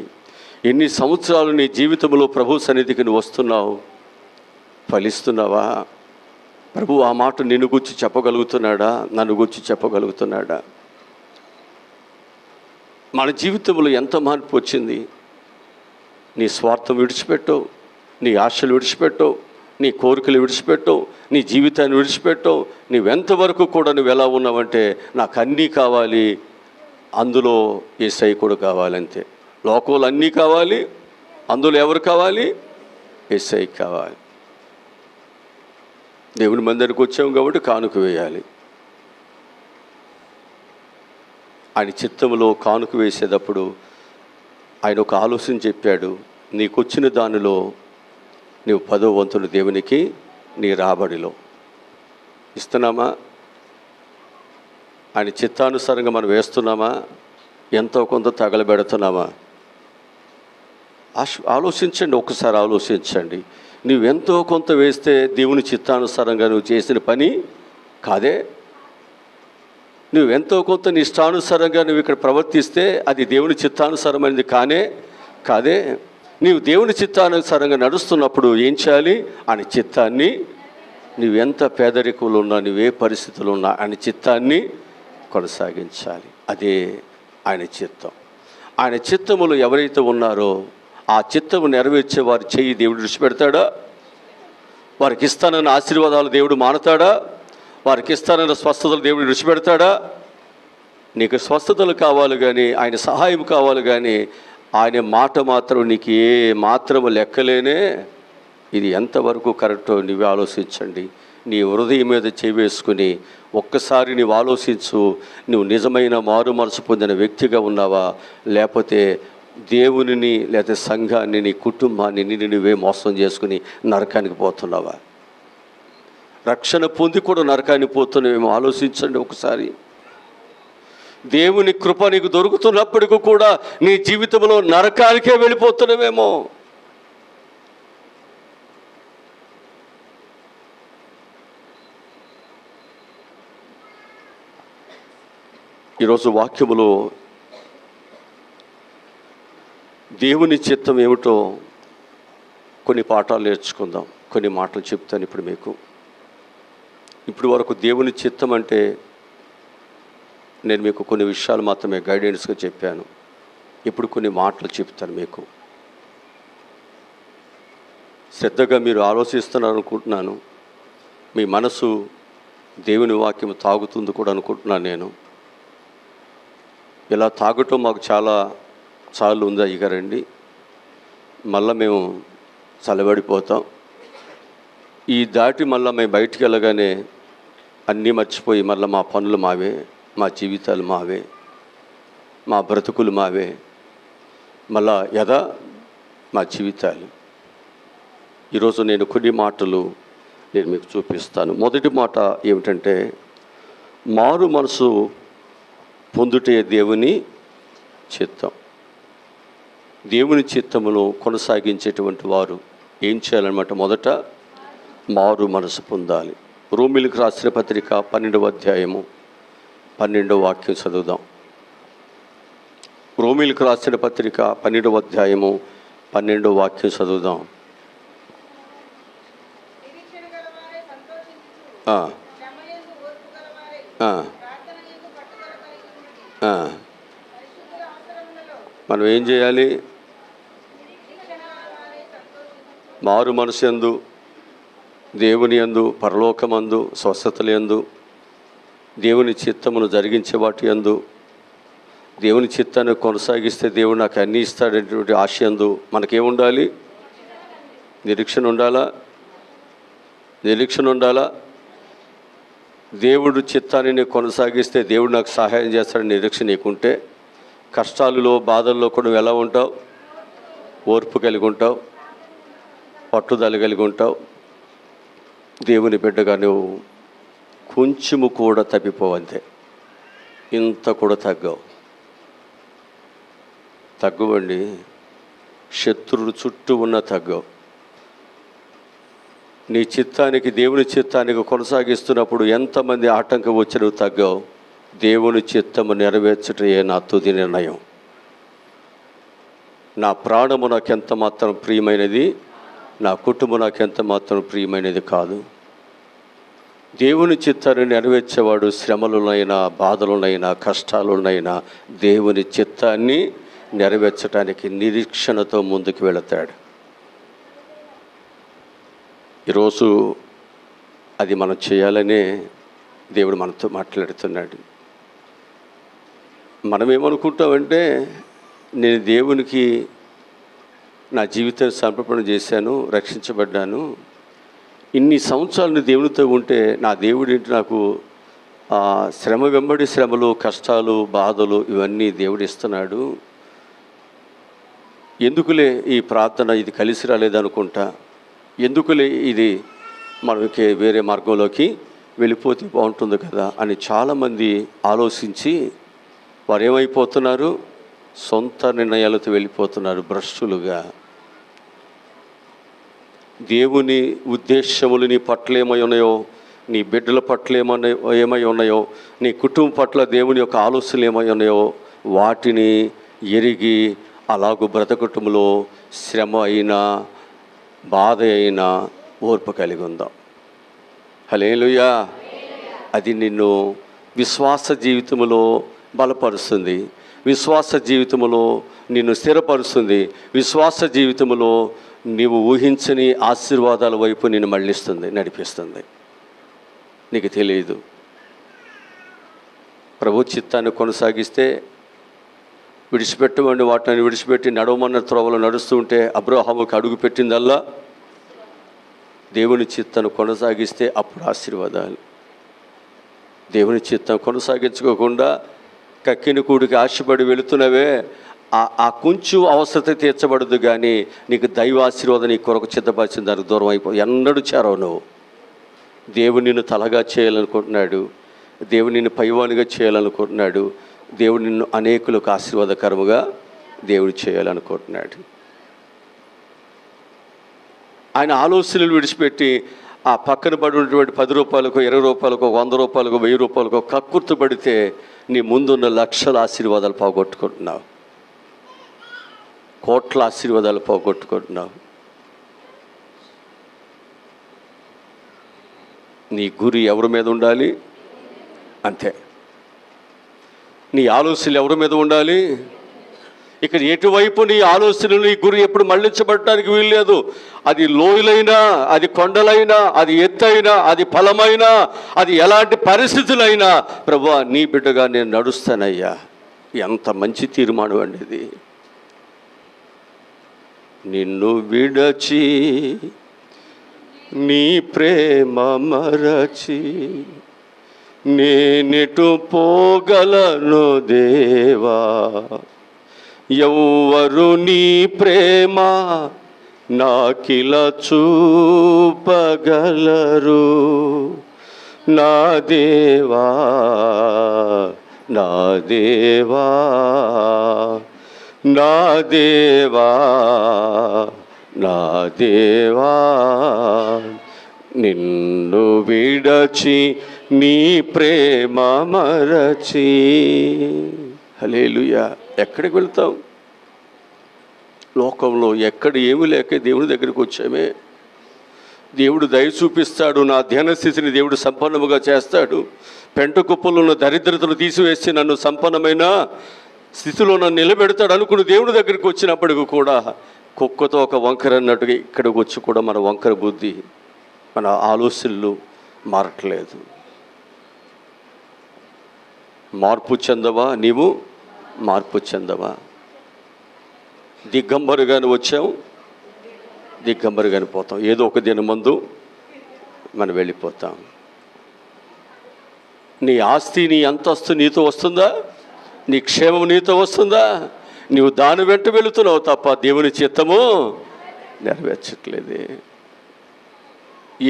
Speaker 1: ఎన్ని సంవత్సరాలు నీ జీవితంలో ప్రభు సన్నిధికి నువ్వు వస్తున్నావు, ఫలిస్తున్నావా? ప్రభు ఆ మాట నిన్ను గురించి చెప్పగలుగుతున్నాడా? నన్ను గురించి చెప్పగలుగుతున్నాడా? మన జీవితంలో ఎంత మార్పు వచ్చింది? నీ స్వార్థం విడిచిపెట్టవు, నీ ఆశలు విడిచిపెట్టవు, నీ కోరికలు విడిచిపెట్టవు, నీ జీవితాన్ని విడిచిపెట్టవు. నువ్వెంతవరకు కూడా నువ్వు ఎలా ఉన్నావంటే, నాకు అన్నీ కావాలి, అందులో యేసయ్య కూడా కావాలంతే. లోకంలో అన్నీ కావాలి, అందులో ఎవరు కావాలి? యేసయ్య కావాలి. దేవుని మందిరానికి వచ్చాము కాబట్టి కానుక వేయాలి. ఆయన చిత్తంలో కానుక వేసేటప్పుడు ఆయన ఒక ఆలోచన చెప్పాడు. నీకొచ్చిన దానిలో నీవు 10వ వంతును దేవునికి నీ రాబడిలో ఇస్తున్నామా? ఆయన చిత్తానుసారంగా మనం వేస్తున్నామా? ఎంతో కొంత తగలబెడుతున్నామా? ఆలోచించండి, ఒక్కసారి ఆలోచించండి. నువ్వెంతో కొంత వేస్తే దేవుని చిత్తానుసారంగా నువ్వు చేసిన పని కాదే. నువ్వెంతో కొంత నీ ఇష్టానుసారంగా నువ్వు ఇక్కడ ప్రవర్తిస్తే అది దేవుని చిత్తానుసారమైనది కాదే. నీవు దేవుని చిత్తానుసారంగా నడుస్తున్నప్పుడు ఏం చేయాలి? ఆయన చిత్తాన్ని, నువ్వెంత పేదరికంలో ఉన్నా, నువ్వే పరిస్థితులు ఉన్నా, ఆయన చిత్తాన్ని కొనసాగించాలి. అదే ఆయన చిత్తం. ఆయన చిత్తములు ఎవరైతే ఉన్నారో ఆ చిత్తము నెరవేర్చే వారి చెయ్యి దేవుడు విడిచిపెడతాడా? వారికి ఇస్తానన్న ఆశీర్వాదాలు దేవుడు మానతాడా? వారికి ఇస్తానన్న స్వస్థతలు దేవుడు విడిచిపెడతాడా? నీకు స్వస్థతలు కావాలి కానీ, ఆయన సహాయం కావాలి కానీ, ఆయన మాట మాత్రం నీకు ఏ మాత్రము లెక్కలేనే. ఇది ఎంతవరకు కరెక్టో నీవే ఆలోచించండి. నీ హృదయం మీద చేవేసుకుని ఒక్కసారి నీవు ఆలోచించు. నువ్వు నిజమైన మారు మనసు పొందిన వ్యక్తిగా ఉన్నావా, లేకపోతే దేవునిని లేకపోతే సంఘాన్ని, నీ కుటుంబాన్ని నువ్వే మోసం చేసుకుని నరకానికి పోతున్నావా? రక్షణ పొంది కూడా నరకానికి పోతున్నావేమో ఆలోచించండి ఒకసారి. దేవుని కృప నీకు దొరుకుతున్నప్పటికీ కూడా నీ జీవితంలో నరకానికే వెళ్ళిపోతున్నావేమో. ఈరోజు వాక్యములో దేవుని చిత్తం ఏమిటో కొన్ని పాఠాలు నేర్చుకుందాం. కొన్ని మాటలు చెప్తాను ఇప్పుడు మీకు. ఇప్పుడు వరకు దేవుని చిత్తం అంటే నేను మీకు కొన్ని విషయాలు మాత్రమే గైడెన్స్గా చెప్పాను. ఇప్పుడు కొన్ని మాటలు చెప్తాను మీకు. శ్రద్ధగా మీరు ఆలోచిస్తున్నారు అనుకుంటున్నాను. మీ మనసు దేవుని వాక్యం తాగుతుంది కూడా అనుకుంటున్నాను నేను. ఇలా తాగటం మాకు చాలా చాలు ఉంది అయ్యగారండి. మళ్ళీ మేము చల్లబడిపోతాం. ఈ దాటి మళ్ళీ మేము బయటికి వెళ్ళగానే అన్నీ మర్చిపోయి మళ్ళీ మా పనులు మావే, మా జీవితాలు మావే, మా బ్రతుకులు మావే, మళ్ళా యథా మా జీవితాలు. ఈరోజు నేను కొన్ని మాటలు నేను మీకు చూపిస్తాను. మొదటి మాట ఏమిటంటే, మారు మనసు పొందుటే దేవుని చిత్తం. దేవుని చిత్తమును కొనసాగించేటువంటి వారు ఏం చేయాలన్నమాట? మొదట మారు మనసు పొందాలి. రోమీయులకు రాసిన పత్రిక 12వ అధ్యాయము 12వ వాక్యం చదువుదాం. రోమీయులకు రాసిన పత్రిక 12వ అధ్యాయము 12వ వాక్యం చదువుదాం. మనం ఏం చేయాలి? మారు మనసు యందు, దేవుని యందు, పరలోకమందు, స్వస్థతల యందు, దేవుని చిత్తమును జరిగించే వాటి యందు, దేవుని చిత్తాన్ని కొనసాగిస్తే దేవుడు నాకు అన్నీ ఇస్తాడనేటువంటి ఆశ యందు మనకేముండాలి? నిరీక్షణ ఉండాలా? నిరీక్షణ ఉండాలా? దేవుడు చిత్తాన్ని కొనసాగిస్తే దేవుడు నాకు సహాయం చేస్తాడని నిరీక్షణ నీకుంటే, కష్టాలలో బాధల్లో కూడా నువ్వు ఎలా ఉంటావు? ఓర్పు కలిగి ఉంటావు, పట్టుదల కలిగి ఉంటావు. దేవుని బిడ్డగా నువ్వు కొంచెము కూడా తప్పిపోవంతే. ఇంత కూడా తగ్గవండి. శత్రువులు చుట్టూ ఉన్న తగ్గవు. నీ చిత్తానికి, దేవుని చిత్తానికి కొనసాగిస్తున్నప్పుడు ఎంతమంది ఆటంకం వచ్చి నువ్వు తగ్గవు. దేవుని చిత్తము నెరవేర్చటమే నా తుది నిర్ణయం. నా ప్రాణము నాకెంత మాత్రం ప్రియమైనది, నా కుటుంబం నాకెంత మాత్రం ప్రియమైనది కాదు. దేవుని చిత్తాన్ని నెరవేర్చేవాడు శ్రమలునైనా, బాధలునైనా, కష్టాలునైనా దేవుని చిత్తాన్ని నెరవేర్చడానికి నిరీక్షణతో ముందుకు వెళతాడు. ఈరోజు అది మనం చేయాలనే దేవుడు మనతో మాట్లాడుతున్నాడు. మనం ఏమనుకుంటామంటే, నేను దేవునికి నా జీవితాన్ని సమర్పణ చేశాను, రక్షించబడ్డాను, ఇన్ని సంవత్సరాలు దేవునితో ఉంటే నా దేవుడు ఏంటి నాకు శ్రమ వెంబడి శ్రమలు, కష్టాలు, బాధలు ఇవన్నీ దేవుడు ఇస్తున్నాడు, ఎందుకులే ఈ ప్రార్థన, ఇది కలిసి రాలేదనుకుంటా, ఎందుకులే ఇది మనకి వేరే మార్గంలోకి వెళ్ళిపోతే బాగుంటుంది కదా అని చాలామంది ఆలోచించి వారు ఏమైపోతున్నారు? సొంత నిర్ణయాలతో వెళ్ళిపోతున్నారు భ్రష్టులుగా. దేవుని ఉద్దేశములు నీ పట్ల ఏమై ఉన్నాయో, నీ బిడ్డల పట్ల ఏమై ఉన్నాయో, నీ కుటుంబం పట్ల దేవుని యొక్క ఆలోచనలు ఏమై ఉన్నాయో వాటిని ఎరిగి అలాగూ బ్రతకటంలో శ్రమ అయినా, బాధ అయినా ఓర్పు కలిగి ఉందాం. హల్లెలూయా. అది నిన్ను విశ్వాస జీవితంలో బలపరుస్తుంది, విశ్వాస జీవితంలో నిన్ను స్థిరపరుస్తుంది, విశ్వాస జీవితంలో నీవు ఊహించని ఆశీర్వాదాల వైపు నిన్ను మళ్ళిస్తుంది, నడిపిస్తుంది. నీకు తెలియదు. ప్రభు చిత్తాన్ని కొనసాగిస్తే విడిచిపెట్టమని వాటిని విడిచిపెట్టి నడవమన్న త్రోవలో నడుస్తూ ఉంటే అబ్రహాముకి అడుగు పెట్టిందల్లా దేవుని చిత్తాన్ని కొనసాగిస్తే అప్పుడు ఆశీర్వాదాలు. దేవుని చిత్తం కొనసాగించుకోకుండా కక్కిన కూడికి ఆశపడి వెళుతున్నవే, ఆ కొంచెం అవసరత తీర్చబడదు. కానీ నీకు దైవ ఆశీర్వాదం నీ కొరకు చిత్తపరిచిన దానికి దూరం అయిపోయి ఎన్నడూ చేరవు. నువ్వు దేవుడు నిన్ను తలగా చేయాలనుకుంటున్నాడు, దేవుడు నిన్ను పైవానిగా చేయాలనుకుంటున్నాడు. దేవుడు నిన్ను అనేకులకు ఆశీర్వాదకరముగా దేవుడు చేయాలనుకుంటున్నాడు. ఆయన ఆలోచనలు విడిచిపెట్టి ఆ పక్కన పడి ఉన్నటువంటి 10 రూపాయలకు 20 రూపాయలకు 100 రూపాయలకు 1000 రూపాయలకు కక్కుర్తి పడితే నీ ముందున్న లక్షల ఆశీర్వాదాలు పోగొట్టుకుంటున్నావు, కోట్ల ఆశీర్వాదాలు పోగొట్టుకుంటున్నావు. నీ గురి ఎవరి మీద ఉండాలి? అంతే. నీ ఆలోచనలు ఎవరి మీద ఉండాలి? ఇక్కడ ఎటువైపు నీ ఆలోచనలు, నీ గురి ఎప్పుడు మళ్లించబడటానికి వీల్లేదు. అది లోయలైనా, అది కొండలైనా, అది ఎత్తైనా, అది ఫలమైనా, అది ఎలాంటి పరిస్థితులైనా, ప్రభువా నీ బిడ్డగా నేను నడుస్తానయ్యా. ఎంత మంచి తీర్మానం అండి ఇది. నిన్ను విడచి నీ ప్రేమ మరచి నేనెటు పోగలను దేవా, ఎవ్వరు నీ ప్రేమ నాకిల చూపగలరు. నా దేవా, నా దేవా, నా దేవా, నా దేవా, నిన్ను విడచి నీ ప్రేమ మరచి. హల్లెలూయా. ఎక్కడికి వెళ్తాం? లోకంలో ఎక్కడ ఏమి లేక దేవుని దగ్గరికి వచ్చామే. దేవుడు దయ చూపిస్తాడు, నా ధ్యాన స్థితిని దేవుడు సంపన్నముగా చేస్తాడు. పెంట కుప్పలో ఉన్న దరిద్రతను తీసివేసి నన్ను సంపన్నమైన స్థితిలో నన్ను నిలబెడతాడు అనుకుని దేవుడి దగ్గరికి వచ్చినప్పటికి కూడా కుక్కతో ఒక వంకర అన్నట్టుగా ఇక్కడికి వచ్చి కూడా మన వంకర బుద్ధి, మన ఆలోచనలు మారట్లేదు. మార్పు చెందవా? నీవు మార్పు చెందవా? దిగంబరుగాని వచ్చాము, దిగంబరుగాని పోతాం. ఏదో ఒక దినం ముందు మనం వెళ్ళిపోతాం. నీ ఆస్తి, నీ అంతస్తు నీతో వస్తుందా? నీ క్షేమం నీతో వస్తుందా? నీవు దాని వెంట వెళుతున్నావు తప్ప దేవుని చిత్తము నెరవేర్చట్లేదే.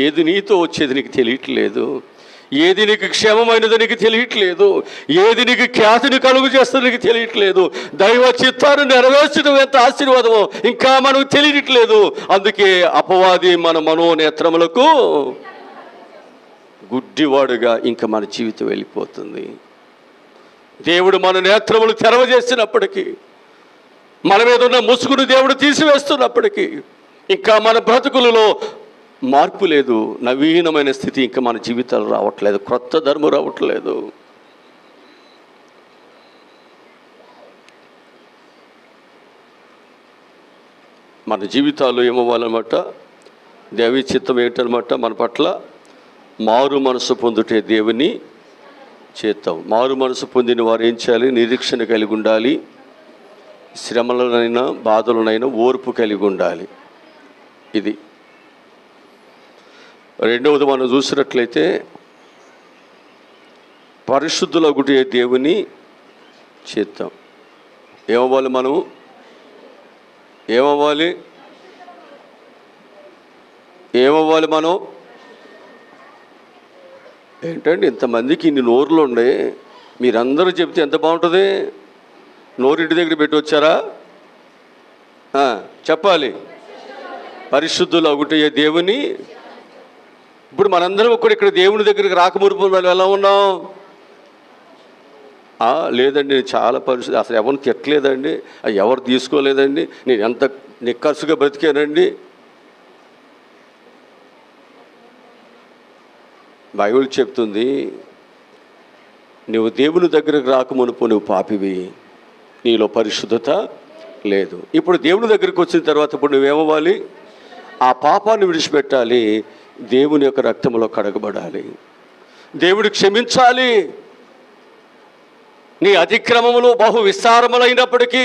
Speaker 1: ఏది నీతో వచ్చేది నీకు తెలియట్లేదు, ఏది నీకు క్షేమమైనది నీకు తెలియట్లేదు, ఏది నీకు ఖ్యాతిని కలుగు చేస్తుంది నీకు తెలియట్లేదు. దైవ చిత్తాన్ని నెరవేర్చడం ఎంత ఆశీర్వాదమో ఇంకా మనకు తెలియట్లేదు. అందుకే అపవాది మన మనోనేత్రములకు గుడ్డివాడుగా ఇంకా మన జీవితం వెళ్ళిపోతుంది. దేవుడు మన నేత్రములు తెరవజేసినప్పటికీ, మన మీద ఉన్న ముసుగును దేవుడు తీసివేస్తున్నప్పటికీ ఇంకా మన బ్రతుకులలో మార్పు లేదు, నవీనమైన స్థితి ఇంకా మన జీవితాలు రావట్లేదు, క్రొత్త ధర్మం రావట్లేదు. మన జీవితాలు ఏమవ్వాలన్నమాట? దేవి చిత్తం ఏంటనమాట? మన పట్ల మారు మనసు పొందుటే దేవుని చిత్తం. మారు మనసు పొందిన వారు ఏం చేయాలి? నిరీక్షణ కలిగి ఉండాలి, శ్రమలనైనా బాధలనైనా ఓర్పు కలిగి ఉండాలి. ఇది రెండవది. మనం చూసినట్లయితే పరిశుద్ధులగుటే దేవుని చిత్తం. ఏమవ్వాలి? మనం ఏమవ్వాలి? మనం ఏంటండి ఇంతమందికి ఇన్ని నోరులు ఉండే, మీరందరూ చెప్తే ఎంత బాగుంటుంది? నోరింటి దగ్గర పెట్టి వచ్చారా? చెప్పాలి. పరిశుద్ధులగుటే దేవుని. ఇప్పుడు మనందరం ఇక్కడ దేవుని దగ్గరికి రాకమురుపు ఎలా ఉన్నాం? లేదండి నేను చాలా పరిస్థితి, అసలు ఎవరిని తిట్టలేదండి, ఎవరు తీసుకోలేదండి, నేను ఎంత నిక్కర్సుగా బ్రతికానండి. బైబిల్ చెప్తుంది, నువ్వు దేవుని దగ్గరకు రాకమునుపు నువ్వు పాపివి, నీలో పరిశుద్ధత లేదు. ఇప్పుడు దేవుని దగ్గరికి వచ్చిన తర్వాత ఇప్పుడు నువ్వేమవ్వాలి? ఆ పాపాన్ని విడిచిపెట్టాలి, దేవుని యొక్క రక్తంలో కడగబడాలి, దేవుడు క్షమించాలి. నీ అతిక్రమములు బహు విస్తారములైనప్పటికీ,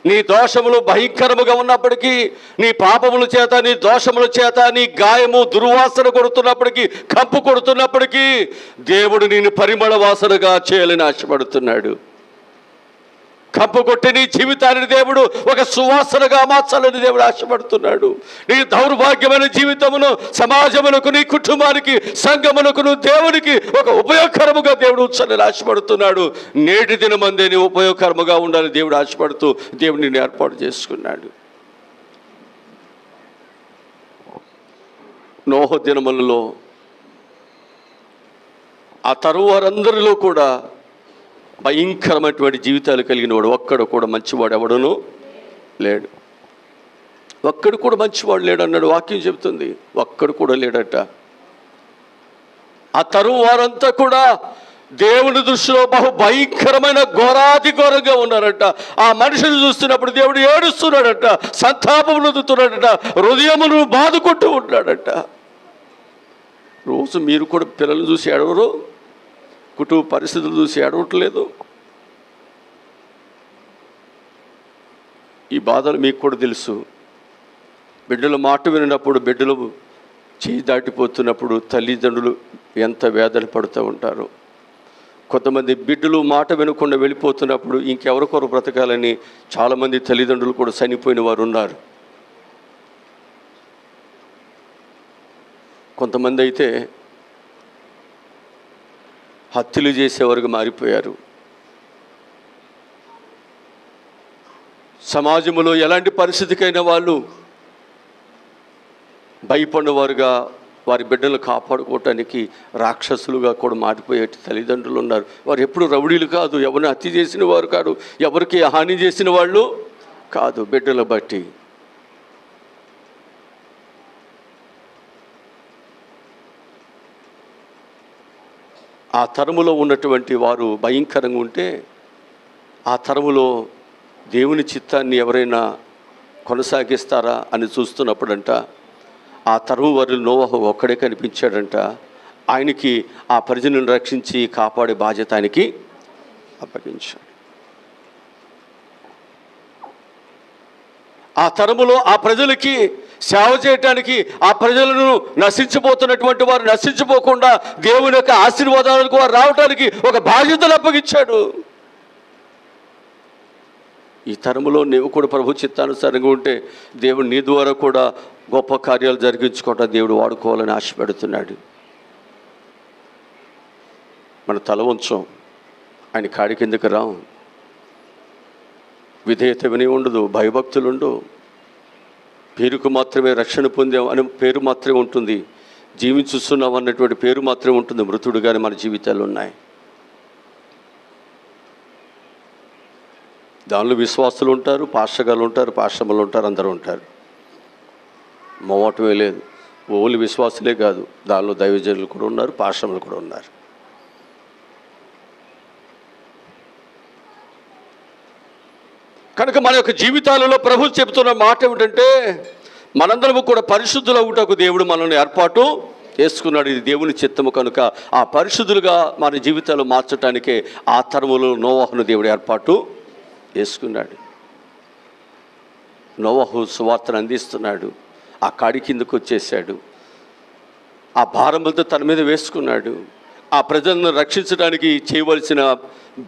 Speaker 1: నీ దోషములు భయంకరముగా ఉన్నప్పటికీ, నీ పాపముల చేత, నీ దోషముల చేత నీ గాయము దుర్వాసన కొడుతున్నప్పటికీ, కంపు కొడుతున్నప్పటికీ దేవుడు నిన్ను పరిమళ వాసనగా చేయాలని ఆశపడుతున్నాడు. కంపగొట్టి నీ జీవితాన్ని దేవుడు ఒక సువాసనగా మార్చాలని దేవుడు ఆశపడుతున్నాడు. నీ దౌర్భాగ్యమైన జీవితమును సమాజమునకు, నీ కుటుంబానికి, సంఘమునకు, నువ్వు దేవునికి ఒక ఉపయోగకరముగా దేవుడు ఉంచాలని ఆశపడుతున్నాడు. నేటి దినమందే నీ ఉపయోగకరముగా ఉండాలని దేవుడు ఆశపడుతూ దేవుడు నిన్ను ఏర్పాటు చేసుకున్నాడు. నోహ దినములలో ఆ తరువారందరిలో కూడా భయంకరమైనటువంటి జీవితాలు కలిగిన వాడు ఒక్కడు కూడా మంచివాడు ఎవడనూ లేడు. ఒక్కడు కూడా మంచివాడు లేడు అన్నాడు వాక్యం చెబుతుంది. ఒక్కడు కూడా లేడట. ఆ తరువారంతా కూడా దేవుని దృష్టిలో బహు భయంకరమైన ఘోరాతి ఘోరంగా ఉన్నారట. ఆ మనిషిని చూస్తున్నప్పుడు దేవుడు ఏడుస్తున్నాడట, సంతాపం నొందుతున్నాడట, హృదయమును బాదుకుంటూ ఉన్నాడట. రోజు మీరు కూడా పిల్లలు చూసి ఏడవరు, కుటుంబ పరిస్థితులు చూసి ఏడవట్లేదు. ఈ బాధలు మీకు కూడా తెలుసు. బిడ్డల మాట వినప్పుడు, బిడ్డలు చేయి దాటిపోతున్నప్పుడు తల్లిదండ్రులు ఎంత వేదన పడుతూ ఉంటారు. కొంతమంది బిడ్డలు మాట వినకుండా వెళ్ళిపోతున్నప్పుడు ఇంకెవరికొరు బ్రతకాలని చాలామంది తల్లిదండ్రులు కూడా చనిపోయిన వారు ఉన్నారు. కొంతమంది అయితే హత్యలు చేసేవారుగా మారిపోయారు. సమాజంలో ఎలాంటి పరిస్థితికైనా వాళ్ళు భయపడినవారుగా, వారి బిడ్డలు కాపాడుకోవటానికి రాక్షసులుగా కూడా మారిపోయే తల్లిదండ్రులు ఉన్నారు. వారు ఎప్పుడు రౌడీలు కాదు, ఎవరిని హత్య చేసిన వారు కాదు, ఎవరికి హాని చేసిన వాళ్ళు కాదు. బిడ్డల బట్టి ఆ తరములో ఉన్నటువంటి వారు భయంకరంగా ఉంటే, ఆ తరములో దేవుని చిత్తాన్ని ఎవరైనా కొనసాగిస్తారా అని చూస్తున్నప్పుడంట ఆ తరము వారు నోవహు ఒక్కడే కనిపించాడంట. ఆయనకి ఆ ప్రజలను రక్షించి కాపాడే బాధ్యత ఆయనకి అప్పగించాడు. ఆ తరములో ఆ ప్రజలకి సేవ చేయటానికి, ఆ ప్రజలను నశించిపోతున్నటువంటి వారు నశించిపోకుండా దేవుని యొక్క ఆశీర్వాదాలకు వారు రావటానికి ఒక బాధ్యతను అప్పగించాడు. ఈ తరములో నీవు కూడా ప్రభు చిత్తానుసారంగా ఉంటే దేవుడు నీ ద్వారా కూడా గొప్ప కార్యాలు జరిగించుకోవటం దేవుడు వాడుకోవాలని ఆశపెడుతున్నాడు. మన తల వంచం, ఆయన కాడి కిందకి రాం, విధేయత విని ఉండదు, భయభక్తులుండు. పేరుకు మాత్రమే రక్షణ పొందాం అని పేరు మాత్రమే ఉంటుంది, జీవించుస్తున్నాం అన్నటువంటి పేరు మాత్రమే ఉంటుంది. మృతుడుగానే మన జీవితాలు ఉన్నాయి. దానిలో విశ్వాసులు ఉంటారు, పాషగాలు ఉంటారు, పాశ్రమలు ఉంటారు, అందరూ ఉంటారు. మొవటమే లేదు. ఓన్లీ విశ్వాసులే కాదు, దానిలో దైవజనులు కూడా ఉన్నారు, పాశ్రమలు కూడా ఉన్నారు. కనుక మన యొక్క జీవితాలలో ప్రభు చెబుతున్న మాట ఏమిటంటే, మనందరము కూడా పరిశుద్ధులవుటకు దేవుడు మనల్ని ఏర్పాటు చేసుకున్నాడు. ఇది దేవుని చిత్తము. కనుక ఆ పరిశుద్ధులుగా మన జీవితాలు మార్చడానికే ఆ తరములో నోవహును దేవుడు ఏర్పాటు చేసుకున్నాడు. నోవహు సువార్తను అందిస్తున్నాడు. ఆ కాడి కిందకు వచ్చేసాడు. ఆ భారములతో తన మీద వేసుకున్నాడు. ఆ ప్రజలను రక్షించడానికి చేయవలసిన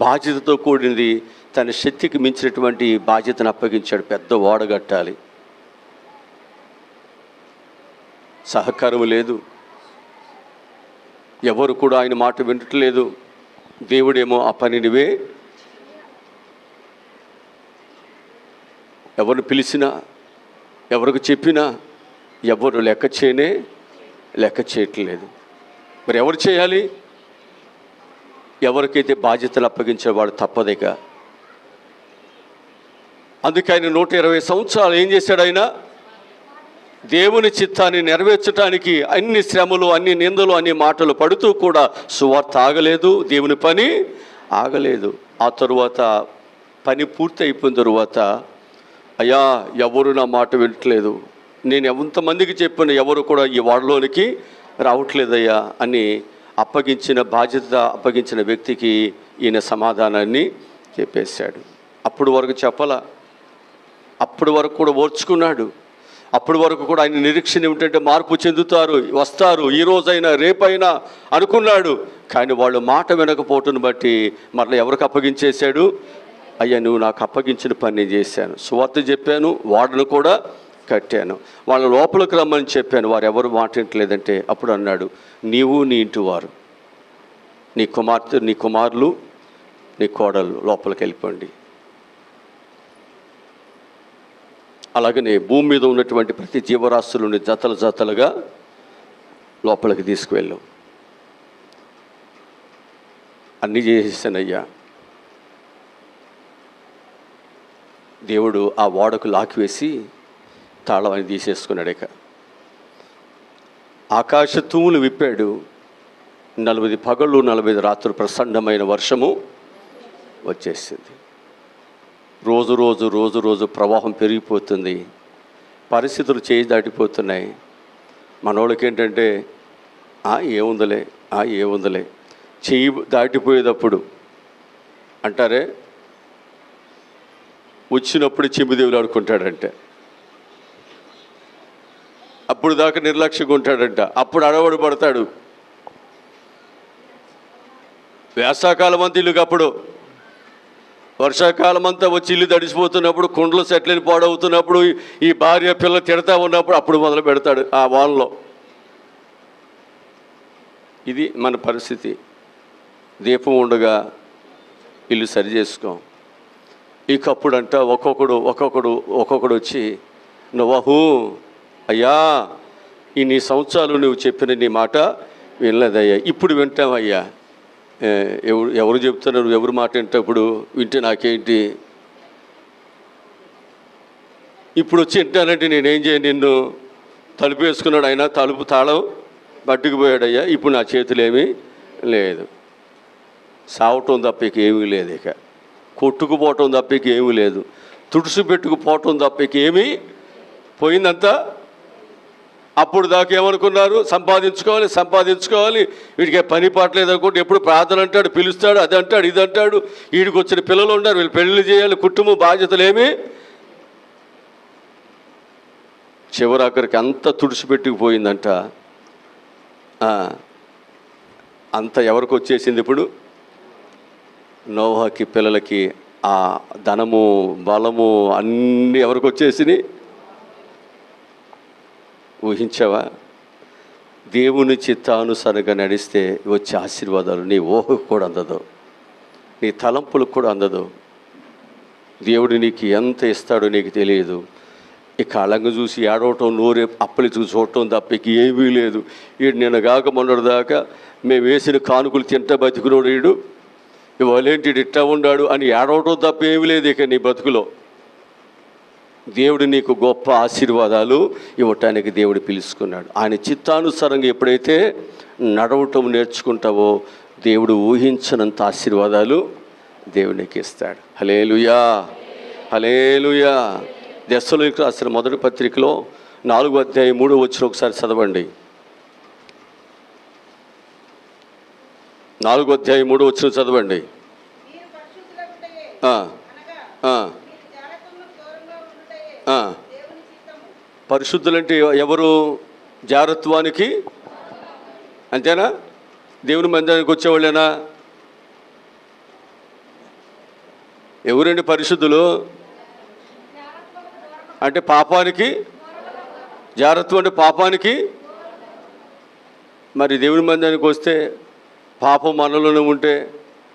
Speaker 1: బాధ్యతతో కూడింది. తన శక్తికి మించినటువంటి బాధ్యతను అప్పగించాడు. పెద్ద ఓడ కట్టాలి, సహకారం లేదు, ఎవరు కూడా ఆయన మాట వినట్లేదు. దేవుడేమో ఆ పనినివే ఎవరు పిలిచినా, ఎవరికి చెప్పినా ఎవరు లెక్క చేయట్లేదు. మరి ఎవరు చేయాలి? ఎవరికైతే బాధ్యతలు అప్పగించేవాడు తప్పదిక. అందుకే ఆయన 120 సంవత్సరాలు ఏం చేశాడు? ఆయన దేవుని చిత్తాన్ని నెరవేర్చడానికి అన్ని శ్రమలు, అన్ని నిందలు, అన్ని మాటలు పడుతూ కూడా సువార్త ఆగలేదు, దేవుని పని ఆగలేదు. ఆ తరువాత పని పూర్తి అయిపోయిన తరువాత, అయ్యా ఎవరు నా మాట వినట్లేదు, నేను ఎంతమందికి చెప్పిన ఎవరు కూడా ఈ వాడలోనికి రావట్లేదయ్యా అని అప్పగించిన వ్యక్తికి ఈయన సమాధానాన్ని చెప్పేశాడు. అప్పుడు వరకు చెప్పలా, అప్పుడు వరకు కూడా ఓర్చుకున్నాడు. అప్పటి వరకు కూడా ఆయన నిరీక్షణ ఏమిటంటే మార్పు చెందుతారు, వస్తారు, ఈ రోజైనా రేపైనా అనుకున్నాడు. కానీ వాళ్ళు మాట వినకపోవటం బట్టి మరలా ఎవరికి అప్పగించేశాడు? అయ్యా నువ్వు నాకు అప్పగించిన పని నేను చేశాను, సువార్త చెప్పాను, వాడను కూడా కట్టాను, వాళ్ళ లోపలికి రమ్మని చెప్పాను, వారు ఎవరు మాట్లాడలేదంటే అప్పుడు అన్నాడు, నీవు నీ ఇంటి వారు, నీ కుమార్తె, నీ కుమారులు, నీ కోడళ్ళు లోపలికి వెళ్ళిపోండి. అలాగనే భూమి మీద ఉన్నటువంటి ప్రతి జీవరాశులని జతలు జతలుగా లోపలికి తీసుకువెళ్ళు. అన్నీ చేసేసానయ్యా. దేవుడు ఆ ఓడకు లాక్కివేసి తాళం అని తీసేసుకున్నాడు. ఇక ఆకాశ తూములు విప్పాడు. 40 పగళ్ళు 40 రాత్రులు ప్రచండమైన వర్షము వచ్చేసింది. రోజు రోజు రోజు రోజు ప్రవాహం పెరిగిపోతుంది. పరిస్థితులు చేయి దాటిపోతున్నాయి. మనోళ్ళకి ఏంటంటే ఏముందలే చెయ్యి దాటిపోయేటప్పుడు అంటారే, వచ్చినప్పుడు చెంబుదేవులు ఆడుకుంటాడంటే, అప్పుడు దాకా నిర్లక్ష్యంగా ఉంటాడంట, అప్పుడు అడవడు పడతాడు. వేసవకాలం అంతా ఇల్లుకి, అప్పుడు వర్షాకాలం అంతా వచ్చి ఇల్లు తడిసిపోతున్నప్పుడు, కుండలు సెట్లని పాడవుతున్నప్పుడు, ఈ భార్య పిల్ల తిడతా ఉన్నప్పుడు అప్పుడు మొదలు పెడతాడు ఆ వానలో. ఇది మన పరిస్థితి. దీపం ఉండగా ఇల్లు సరి చేసుకో. ఇక అప్పుడంట ఒక్కొక్కడు వచ్చి, నోవాహు అయ్యా ఇన్ని సంవత్సరాలు నువ్వు చెప్పిన నీ మాట వినలేదయ్యా, ఇప్పుడు వింటావయ్యా. ఎవరు చెప్తున్నారు, ఎవరు మాట వింటప్పుడు వింటే నాకేంటి, ఇప్పుడు వచ్చి వింటానంటే నేనేం చేయను, నిన్ను తలుపు వేసుకున్నాడు ఆయన, తలుపు తాళం పట్టుకుపోయాడయ్యా, ఇప్పుడు నా చేతులు ఏమీ లేదు. సావటం తప్ప ఇక ఏమీ లేదు, ఇక కొట్టుకుపోవటం తప్ప ఇక ఏమీ లేదు, తుడుసు పెట్టుకుపోవటం తప్ప ఇక ఏమీ పోయిందంతా. అప్పుడు దాకా ఏమనుకున్నారు, సంపాదించుకోవాలి, వీడికి పని పాటలేదు అనుకుంటే ఎప్పుడు ప్రార్థన అంటాడు, పిలుస్తాడు, అది అంటాడు, ఇది అంటాడు, వీడికి వచ్చిన పిల్లలు ఉన్నారు, వీళ్ళు పెళ్ళిళ్ళు చేయాలి, కుటుంబ బాధ్యతలు ఏమి. చివరాఖరికి అంతా తుడిచిపెట్టుకుపోయిందంట. అంత ఎవరికి వచ్చేసింది ఇప్పుడు? నోవాహుకి, పిల్లలకి ఆ ధనము, బలము అన్నీ ఎవరికి వచ్చేసినాయి? ఊహించావా? దేవుని చిత్తానుసారంగా నడిస్తే వచ్చే ఆశీర్వాదాలు నీ ఊహకు కూడా అందదు, నీ తలంపులకు కూడా అందదు. దేవుడు నీకు ఎంత ఇస్తాడో నీకు తెలియదు. ఈ కాళ్ళంగా చూసి ఏడవటం, నోరే అప్పలి చూసి చూడటం తప్ప ఇక ఏమీ లేదు. వీడు నేను కాక మొన్నటి దాకా మేము వేసిన కానుకలు తింటా బతికున్నాడు, వీడు ఇవాళేంటి ఇట్టా ఉన్నాడు అని ఏడవటం తప్ప ఏమీ లేదు ఇక నీ బతుకులో. దేవుడు నీకు గొప్ప ఆశీర్వాదాలు ఇవ్వటానికి దేవుడు పిలుచుకున్నాడు. ఆయన చిత్తానుసారంగా ఎప్పుడైతే నడవటం నేర్చుకుంటావో దేవుడు ఊహించనంత ఆశీర్వాదాలు దేవునికి ఇస్తాడు. హల్లెలూయా, హల్లెలూయా. దెస్సలోనికీయులకు రాసిన మొదటి పత్రికలో 4వ అధ్యాయం 3వ వచనం ఒకసారి చదవండి. 4వ అధ్యాయం 3వ వచనం చదవండి. పరిశుద్ధులంటే ఎవరు? జారత్వానికి, అంతేనా? దేవుని మందిరానికి వచ్చేవాళ్ళేనా? ఎవరండి పరిశుద్ధులు? అంటే పాపానికి, జారత్వం అంటే పాపానికి. మరి దేవుని మందిరానికి వస్తే పాపం మనలోనే ఉంటే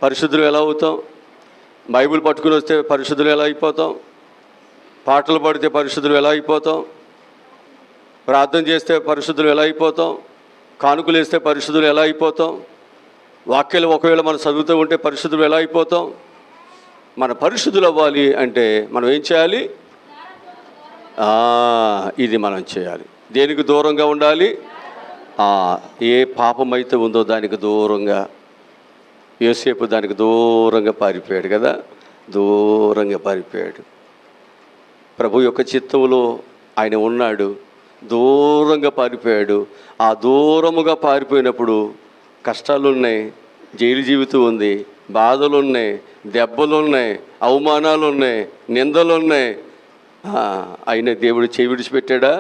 Speaker 1: పరిశుద్ధులు ఎలా అవుతాం? బైబిల్ పట్టుకుని వస్తే పరిశుద్ధులు ఎలా అయిపోతాం? పాటలు పాడితే పరిశుద్ధులు ఎలా అయిపోతాం? ప్రార్థన చేస్తే పరిశుద్ధులు ఎలా అయిపోతాం? కానుకలు వేస్తే పరిశుద్ధులు ఎలా అయిపోతాం? వాక్యాలు ఒకవేళ మనం చదువుతూ ఉంటే పరిశుద్ధులు ఎలా అయిపోతాం? మన పరిశుద్ధులు అవ్వాలి అంటే మనం ఏం చేయాలి? ఇది మనం చేయాలి. దేనికి దూరంగా ఉండాలి? ఏ పాపం అయితే ఉందో దానికి దూరంగా. యోసేపు దానికి దూరంగా పారిపోయాడు కదా, దూరంగా పారిపోయాడు. ప్రభు యొక్క చిత్తంలో ఆయన ఉన్నాడు, దూరంగా పారిపోయాడు. ఆ దూరముగా పారిపోయినప్పుడు కష్టాలు ఉన్నాయి, జైలు జీవితం ఉంది, బాధలు ఉన్నాయి, దెబ్బలు ఉన్నాయి, అవమానాలు ఉన్నాయి, నిందలు ఉన్నాయి. అయినా దేవుడు చేయి విడిచిపెట్టాడా?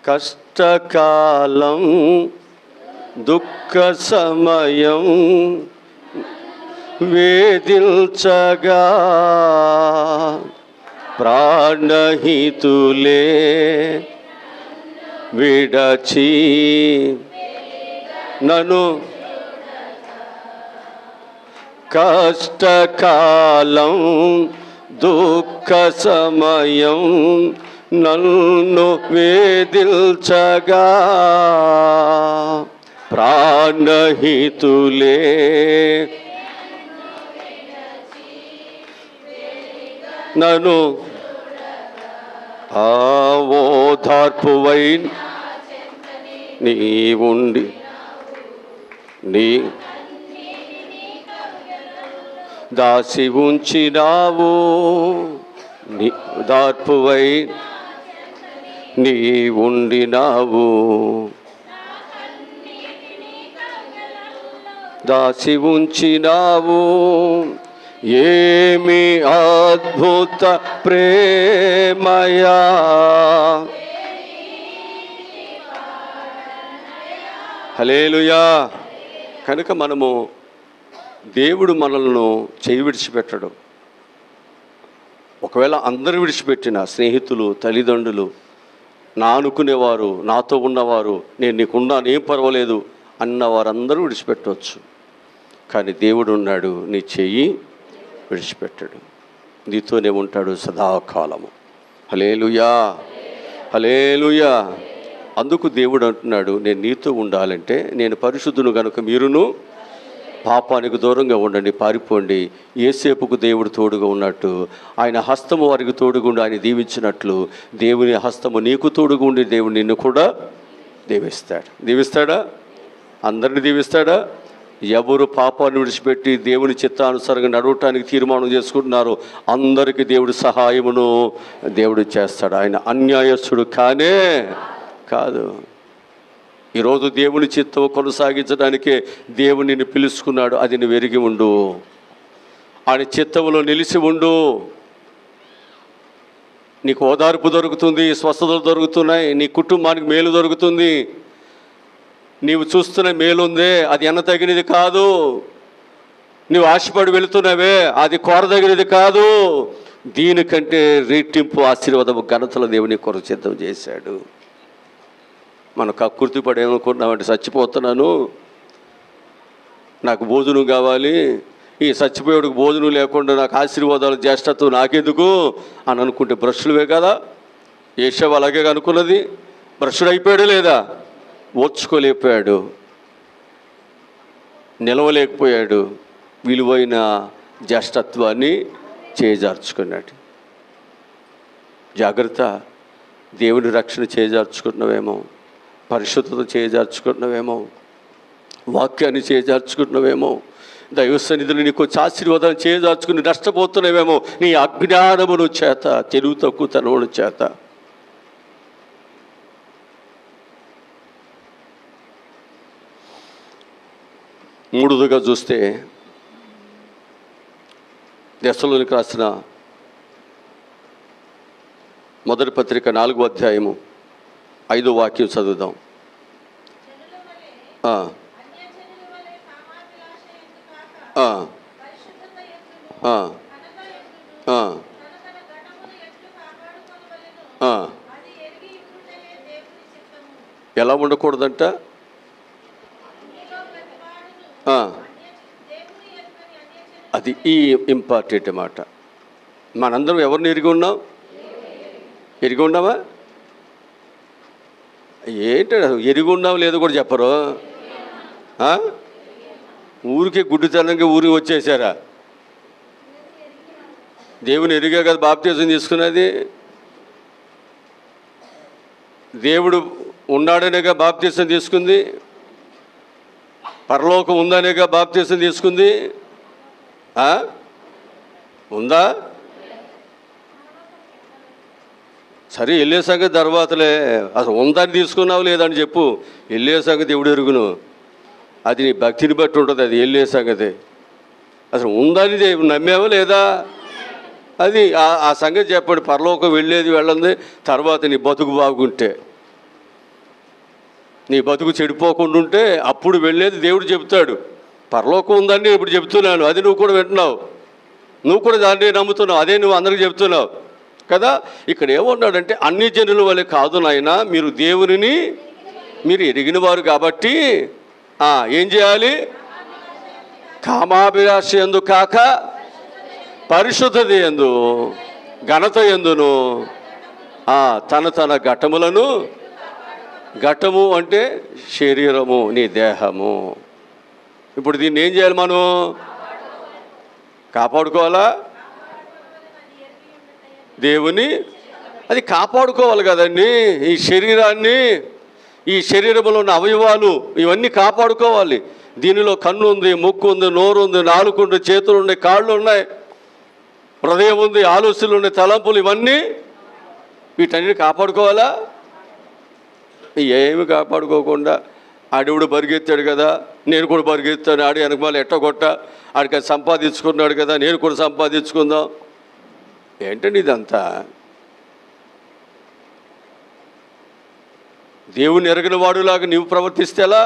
Speaker 1: కష్టకాలం, దుఃఖ సమయం, వేధించగా ప్రాణహితులే విడచి నన్ను కష్టకాలం దుఃఖ సమయం నన్ను వేధించగా ప్రాణహితులే నన్ను ఓదార్పువై నీ ఉండి నీ దాసి ఉంచినావు, నీ ఓదార్పువై నీ ఉండినావు, దాసి ఉంచినావు. ఏమి అద్భుత ప్రేమయా, హల్లెలూయా. కనుక మనము దేవుడు మనలను చేయి విడిచిపెట్టడు. ఒకవేళ అందరూ విడిచిపెట్టిన స్నేహితులు, తల్లిదండ్రులు, నా అనుకునేవారు, నాతో ఉన్నవారు, నేను నీకున్నాను ఏం పర్వాలేదు అన్న వారందరూ విడిచిపెట్టవచ్చు. కానీ దేవుడు ఉన్నాడు, నీ చెయ్యి విడిచిపెట్టాడు, నీతోనే ఉంటాడు సదాకాలము. హల్లెలూయా, హల్లెలూయా. అందుకు దేవుడు అంటున్నాడు, నేను నీతో ఉండాలంటే నేను పరిశుద్ధును గనుక మీరును పాపానికి దూరంగా ఉండండి, పారిపోండి. యేసేపుకు దేవుడు తోడుగా ఉన్నట్టు ఆయన హస్తము వారికి తోడుగా ఉండి ఆయన దీవించినట్లు దేవుని హస్తము నీకు తోడుగా ఉండి దేవుడు నిన్ను కూడా దీవిస్తాడు. దీవిస్తాడా? అందరిని దీవిస్తాడా? ఎవరు పాపాన్ని విడిచిపెట్టి దేవుని చిత్తానుసారంగా నడవటానికి తీర్మానం చేసుకుంటున్నారో అందరికీ దేవుడి సహాయమును దేవుడు చేస్తాడు. ఆయన అన్యాయస్తుడు కానే కాదు. ఈరోజు దేవుని చిత్తం కొనసాగించడానికే దేవుడు నిన్ను పిలుచుకున్నాడు. అది నువ్వు ఎరిగి ఉండు, ఆయన చిత్తంలో నిలిచి ఉండు. నీకు ఓదార్పు దొరుకుతుంది, స్వస్థతలు దొరుకుతున్నాయి, నీ కుటుంబానికి మేలు దొరుకుతుంది. నీవు చూస్తున్న మేలుందే అది ఎన్నతగినది కాదు. నువ్వు ఆశపడి వెళుతున్నావే అది కోరదగినది కాదు. దీనికంటే రెట్టింపు ఆశీర్వాదము ఘనతల దేవుని కొరకు సిద్ధం చేశాడు. మనం కక్కుర్తి పడేమనుకున్నామంటే చచ్చిపోతున్నాను, నాకు భోజనం కావాలి, ఈ చచ్చిపోయేవాడికి భోజనం లేకుండా నాకు ఆశీర్వాదాలు జ్యేష్ఠత్వం నాకెందుకు అని అనుకుంటే బ్రష్లువే కదా. ఏషవ అలాగే అనుకున్నది. బ్రష్డు అయిపోయాడు లేదా? ఓర్చుకోలేకపోయాడు, నిలవలేకపోయాడు, విలువైన జ్యేష్ఠత్వాన్ని చేజార్చుకున్నాడు. జాగ్రత్త, దేవుని రక్షణ చేజార్చుకున్నవేమో, పరిశుద్ధత చేజార్చుకున్నవేమో, వాక్యాన్ని చేజార్చుకున్నవేమో, దైవ సన్నిధిలో నీకు వచ్చి ఆశీర్వాదాన్ని చేజార్చుకుని నష్టపోతున్నావేమో నీ అజ్ఞానమును చేత, తెలుగు తక్కువతనమును చేత. మూడుగా చూస్తే దెస్సలోనికి రాసిన మొదటి పత్రిక 4వ అధ్యాయము 5వ వాక్యం చదువుదాం. ఎలా ఉండకూడదంట? అది ఈ ఇంపార్టెంట్ మాట. మనందరం ఎవరిని ఎరిగి ఉన్నాం? ఎరిగి ఉన్నామా? ఏంటి ఎరిగి ఉన్నాం లేదో కూడా చెప్పరు. ఊరికే గుడ్డితనంగా ఊరికి వచ్చేసారా? దేవుని ఎరిగే కదా బాప్తిజం తీసుకున్నది. దేవుడు ఉన్నాడనేగా బాప్తిజం తీసుకుంది, పరలోకం ఉందనేగా బాప్తిజం తీసుకుంది. ఉందా? సరే, వెళ్ళే సంగతి తర్వాతలే. అసలు ఉందని తీసుకున్నావు లేదని చెప్పు. వెళ్ళే సంగతి దేవుడు ఎరుగును, అది నీ భక్తిని బట్టి ఉంటుంది. అది వెళ్ళే సంగతి. అసలు ఉందని నమ్మావా లేదా? అది ఆ సంగతి చెప్పండి. పరలోకం వెళ్ళేది వెళ్ళంది తర్వాత నీ బతుకు బాగుంటే, నీ బతుకు చెడిపోకుండా ఉంటే అప్పుడు వెళ్ళేది దేవుడు చెబుతాడు. పరలోకం ఉందని నేను ఇప్పుడు చెప్తున్నాను, అది నువ్వు కూడా వింటున్నావు, నువ్వు కూడా దాన్ని నమ్ముతున్నావు, అదే నువ్వు అందరికీ చెప్తున్నావు కదా. ఇక్కడ ఏమన్నాడంటే అన్ని జనుల వలె కాదు నాయనా, మీరు దేవునిని మీరు ఎరిగిన వారు కాబట్టి ఏం చేయాలి? కామాభిలాష యందు కాక పరిశుద్ధత యందు ఘనత యందును తన ఘటములను, ఘటము అంటే శరీరము, నీ దేహము. ఇప్పుడు దీన్ని ఏం చేయాలి? మనం కాపాడుకోవాలా? దేవుని అది కాపాడుకోవాలి కదండి. ఈ శరీరాన్ని, ఈ శరీరంలో ఉన్న అవయవాలు ఇవన్నీ కాపాడుకోవాలి. దీనిలో కన్ను ఉంది, ముక్కు ఉంది, నోరు ఉంది, నాలుక ఉంది, చేతులు ఉన్నాయి, కాళ్ళు ఉన్నాయి, హృదయం ఉంది, ఆలోచనలు ఉన్నాయి, తలంపులు, ఇవన్నీ వీటన్నిటిని కాపాడుకోవాలా? ఏమి కాపాడుకోకుండా ఆడెవడు పరిగెత్తాడు కదా, నేను కూడా పరిగెత్తాను, ఆడి వెనకమాల ఎట్టగొట్ట, ఆడికి సంపాదించుకున్నాడు కదా, నేను కూడా సంపాదించుకుందాం. ఏంటండి ఇదంతా? దేవుని ఎరగిన వాడులాగా నీవు ప్రవర్తిస్తే ఎలా?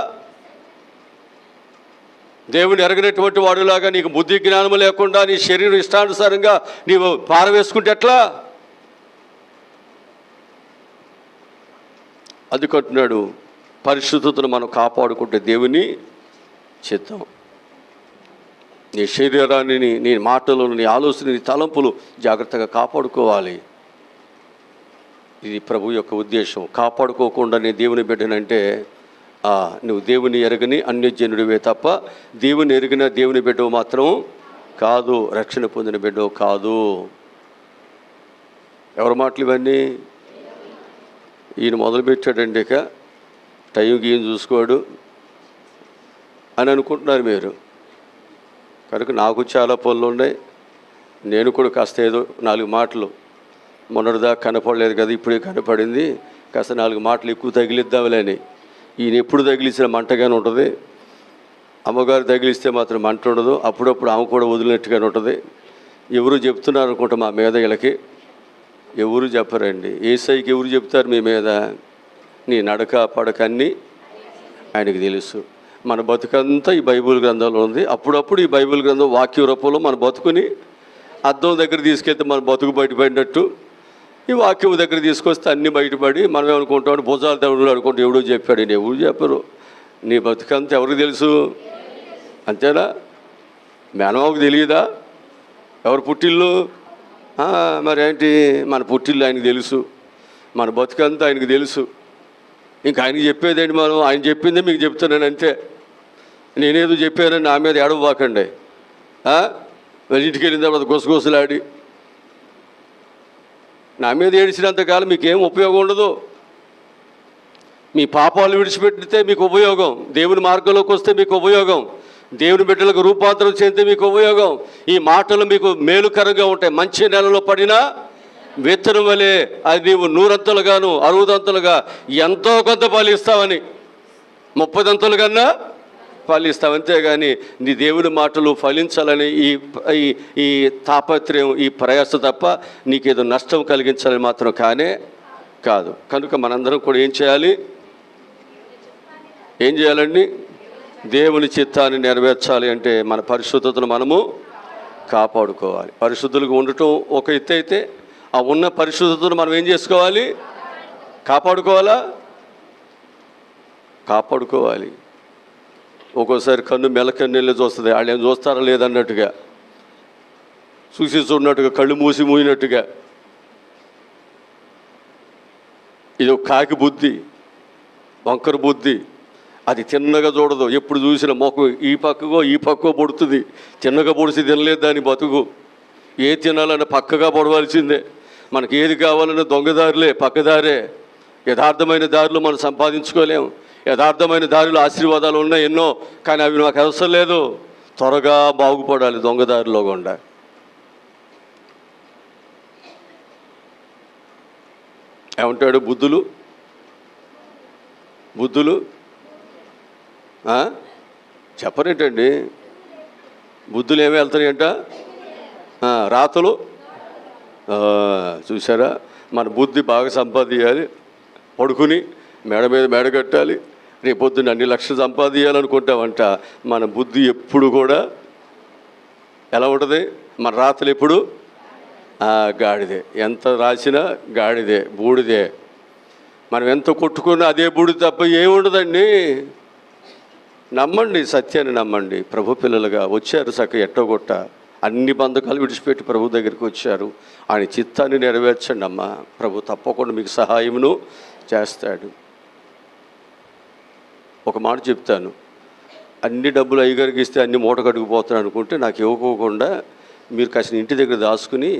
Speaker 1: దేవుని ఎరగినటువంటి వాడులాగా నీకు బుద్ధి జ్ఞానం లేకుండా నీ శరీరం ఇష్టానుసారంగా నీవు పారవేసుకుంటే ఎట్లా? అది కట్టున్నాడు. పరిశుద్ధతను మనం కాపాడుకుంటే దేవుని చిత్తం. నీ శరీరాన్ని, నీ మాటలను, నీ ఆలోచన, నీ తలంపులు జాగ్రత్తగా కాపాడుకోవాలి. ఇది ప్రభు యొక్క ఉద్దేశం. కాపాడుకోకుండా నేను దేవుని బిడ్డనంటే నువ్వు దేవుని ఎరగని అన్యజనుడివే తప్ప దేవుని ఎరిగిన దేవుని బిడ్డవు మాత్రం కాదు, రక్షణ పొందిన బిడ్డవు కాదు. ఎవరి మాటలు ఇవన్నీ? ఈయన మొదలుపెట్టాడండి, ఇక టైం గీయం చూసుకోడు అని అనుకుంటున్నారు మీరు. కనుక నాకు చాలా పనులు ఉన్నాయి, నేను కూడా కాస్త ఏదో 4 మాటలు, మొన్నటిదాకా కనపడలేదు కదా, ఇప్పుడే కనపడింది, కాస్త 4 మాటలు ఎక్కువ తగిలిద్దాంలేని. ఈయన ఎప్పుడు తగిలించిన మంటగానే ఉంటుంది, అమ్మగారు తగిలిస్తే మాత్రం మంట ఉండదు, అప్పుడప్పుడు ఆమె కూడా వదిలినట్టుగానే ఉంటుంది. ఎవరు చెప్తున్నారు అనుకుంటా మా మీద? వీళ్ళకి ఎవరు చెప్పరండి. ఏసైకి ఎవరు చెప్తారు మీ మీద? నీ నడక పడక అన్నీ ఆయనకి తెలుసు. మన బతుకంతా ఈ బైబిల్ గ్రంథంలో ఉంది. అప్పుడప్పుడు ఈ బైబిల్ గ్రంథం వాక్య రూపంలో మన బతుకుని అద్దం దగ్గర తీసుకెళ్తే మన బతుకు బయటపడినట్టు, ఈ వాక్యం దగ్గర తీసుకొస్తే అన్నీ బయటపడి మనం ఏమనుకుంటాం? భుజాలు దేవుడు అనుకుంటే ఎవడో చెప్పాడు. నేను ఎవరు చెప్పరు. నీ బతుకంతా ఎవరికి తెలుసు? అంతేనా? మేనమాకు తెలియదా ఎవరు పుట్టిల్లు? మరి ఏంటి, మన పుట్టిల్లు ఆయనకు తెలుసు, మన బతుకంతా ఆయనకు తెలుసు. ఇంకా ఆయనకి చెప్పేదేంటి? మనం ఆయన చెప్పిందే మీకు చెప్తున్నాను అంతే. నేనేదో చెప్పానని నా మీద ఏడవబాకండి. వాళ్ళ ఇంటికి వెళ్ళిన తర్వాత గుసగుసలాడి నా మీద ఏడిచినంతకాలం మీకేం ఉపయోగం ఉండదు. మీ పాపాలు విడిచిపెట్టితే మీకు ఉపయోగం, దేవుని మార్గంలోకి వస్తే మీకు ఉపయోగం, దేవుని బిడ్డలకు రూపాంతరం చెందితే మీకు ఉపయోగం. ఈ మాటలు మీకు మేలుకరంగా ఉంటాయి. మంచి నెలలో పడినా విత్తనం వలె అది నీవు 100 60 ఎంతో కొంత ఫలిస్తావని, 30 కన్నా ఫలిస్తావు. అంతేగాని నీ దేవుని మాటలు ఫలించాలని ఈ తాపత్రయం, ఈ ప్రయాస తప్ప నీకేదో నష్టం కలిగించాలని మాత్రం కానే కాదు. కనుక మనందరం కూడా ఏం చేయాలి? ఏం చేయాలండి? దేవుని చిత్తాన్ని నెరవేర్చాలి అంటే మన పరిశుద్ధతను మనము కాపాడుకోవాలి. పరిశుద్ధులుగా ఉండటం ఒక ఎత్తు అయితే, ఆ ఉన్న పరిశుద్ధతను మనం ఏం చేసుకోవాలి? కాపాడుకోవాలా? కాపాడుకోవాలి. ఒక్కోసారి కన్ను మెలకన్నెళ్ళి చూస్తుంది, వాళ్ళు ఏం చూస్తారా లేదన్నట్టుగా, చూసి చూడనట్టుగా, కళ్ళు మూసి మూయినట్టుగా. ఇది ఒక కాకి బుద్ధి, వంకర బుద్ధి. అది తిన్నగా చూడదు, ఎప్పుడు చూసిన మొక్క ఈ పక్కకో పొడుతుంది. తిన్నగా పొడిచి తినలేదు దాని బతుకు. ఏ తినాలన్నా పక్కగా పొడవలసిందే. మనకి ఏది కావాలన్నా దొంగదారులే, పక్కదారే. యథార్థమైన దారులు మనం సంపాదించుకోలేము. యథార్థమైన దారిలో ఆశీర్వాదాలు ఉన్నాయి ఎన్నో, కానీ అవి నాకు అవసరం లేదు. త్వరగా బాగుపడాలి దొంగదారిలో గుండా. ఏమంటాడు? బుద్ధులు చెప్పరేంటండి? బుద్ధులు ఏమి వెళ్తాయంట? రాతలు. చూసారా? మన బుద్ధి బాగా సంపాదించాలి, పడుకుని మేడ మీద మేడ కట్టాలి, రేపొద్దున అన్ని లక్షలు సంపాదించాలనుకుంటామంట. మన బుద్ధి ఎప్పుడు కూడా ఎలా ఉంటుంది? మన రాత్రులు ఎప్పుడు గాడిదే. ఎంత రాసినా గాడిదే, బూడిదే. మనం ఎంత కొట్టుకున్నా అదే బూడిద తప్ప ఏముండదండి. నమ్మండి, సత్యాన్ని నమ్మండి. ప్రభు పిల్లలుగా వచ్చారు, చక్కగా ఎట్టగొట్ట అన్ని బంధకాలు విడిచిపెట్టి ప్రభు దగ్గరికి వచ్చారు. ఆయన చిత్తాన్ని నెరవేర్చండి అమ్మా. ప్రభు తప్పకుండా మీకు సహాయమును చేస్తాడు. ఒక మాట చెప్తాను, అన్ని డబ్బులు అయ్యగారికి ఇస్తే అన్ని మూట కట్టుకుపోతాను అనుకుంటే నాకు ఇవ్వకోకుండా మీరు కాసిన ఇంటి దగ్గర దాచుకుని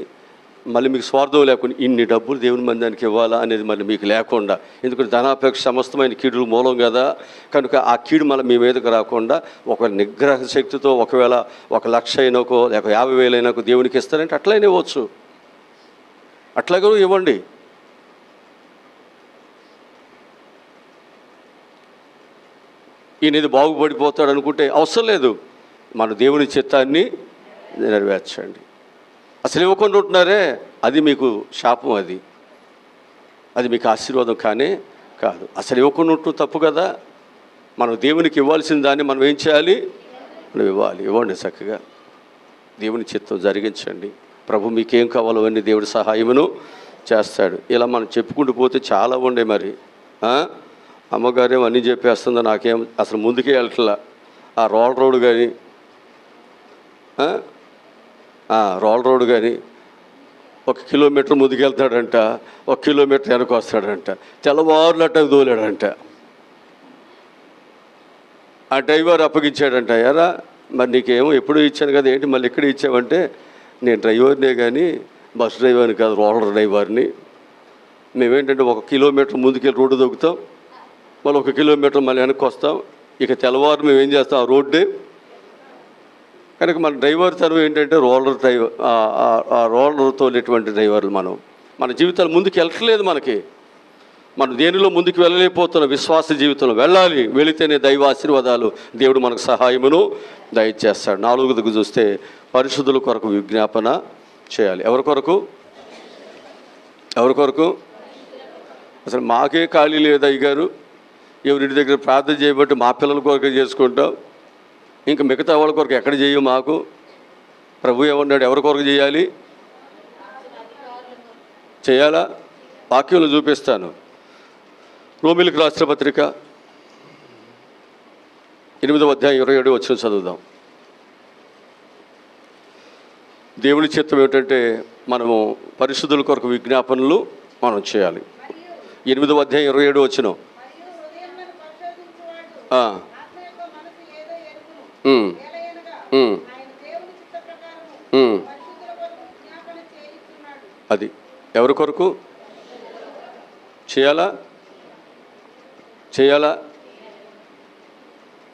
Speaker 1: మళ్ళీ మీకు స్వార్థం లేకుండా ఇన్ని డబ్బులు దేవుని మందిరానికి ఇవ్వాలా అనేది మళ్ళీ మీకు లేకుండా, ఎందుకంటే ధనాపేక్ష సమస్తమైన కీడులు మూలం కదా. కనుక ఆ కీడు మళ్ళీ మీ మీదకి రాకుండా ఒక నిగ్రహ శక్తితో ఒకవేళ 1,00,000 అయినాకో లేక 50,000 అయినాకో దేవునికి ఇస్తారంటే అట్లయినా ఇవ్వచ్చు. అట్లాగే ఇవ్వండి. ఈయన ఇది బాగుపడిపోతాడు అనుకుంటే అవసరం లేదు. మన దేవుని చిత్తాన్ని నెరవేర్చండి. అసలు ఇవ్వకుండా ఉంటున్నారే, అది మీకు శాపం, అది మీకు ఆశీర్వాదం కానే కాదు. అసలు ఇవ్వకుండా ఉంటూ తప్పు కదా. మనం దేవునికి ఇవ్వాల్సిన దాన్ని మనం ఏం చేయాలి? మనం ఇవ్వాలి. ఇవ్వండి, చక్కగా దేవుని చిత్తం జరిగించండి. ప్రభు మీకేం కావాలో అన్నీ దేవుడి సహాయమును చేస్తాడు. ఇలా మనం చెప్పుకుంటూ పోతే చాలా ఉండే. మరి అమ్మగారేమో అన్నీ చెప్పేస్తుందో నాకేం అసలు ముందుకే వెళ్ళట్లా. ఆ రోడ్ కానీ ఒక కిలోమీటర్ ముందుకెళ్తాడంట, 1 కిలోమీటర్ వెనక వస్తాడంట, తెల్లవారులట్ట దోలాడంట. ఆ డ్రైవర్ అప్పగించాడంట, ఎరా మరి నీకేమో ఎప్పుడు ఇచ్చాను కదా, ఏంటి మళ్ళీ ఎక్కడ ఇచ్చావంటే, నేను డ్రైవర్నే కానీ బస్ డ్రైవర్ని కాదు, రోలర్ డ్రైవర్ని. మేమేంటంటే 1 కిలోమీటర్ ముందుకెళ్ళి రోడ్డు దొక్కుతాం, మళ్ళీ 1 కిలోమీటర్ మళ్ళీ వెనక్కి వస్తాం. ఇక తెల్లవారు మేము ఏం చేస్తాం? ఆ రోడ్డే. కనుక మన డ్రైవర్ తను ఏంటంటే రోలర్ డ్రైవర్, ఆ రోలర్తో ఉన్నటువంటి డ్రైవర్లు. మన జీవితాలు ముందుకు వెళ్ళట్లేదు. మనం దేనిలో ముందుకు వెళ్ళలేకపోతున్నాం. విశ్వాస జీవితంలో వెళ్ళాలి. వెళితేనే దైవ ఆశీర్వాదాలు దేవుడు మనకు సహాయమును దయచేస్తాడు. 4వదికి చూస్తే పరిశుద్ధుల కొరకు విజ్ఞాపన చేయాలి. ఎవరి కొరకు? అసలు మాకే ఖాళీ లేదు అయ్యగారు, ఎవరింటి దగ్గర ప్రార్థన చేయబట్టి మా పిల్లల కొరకు చేసుకుంటాం, ఇంకా మిగతా వాళ్ళ కొరకు ఎక్కడ చేయు. మాకు ప్రభు ఏమన్నాడు? ఎవరి కొరకు చేయాలా? వాక్యంలో చూపిస్తాను. రోమీయులకు రాసిన పత్రిక 8వ అధ్యాయం 27 వచనం చదువుదాం. దేవుని చిత్తం ఏమిటంటే మనము పరిశుద్ధుల కొరకు విజ్ఞాపనలు మనం చేయాలి. 8వ అధ్యాయం 27 వచనం. అది ఎవరి కొరకు చేయాలా?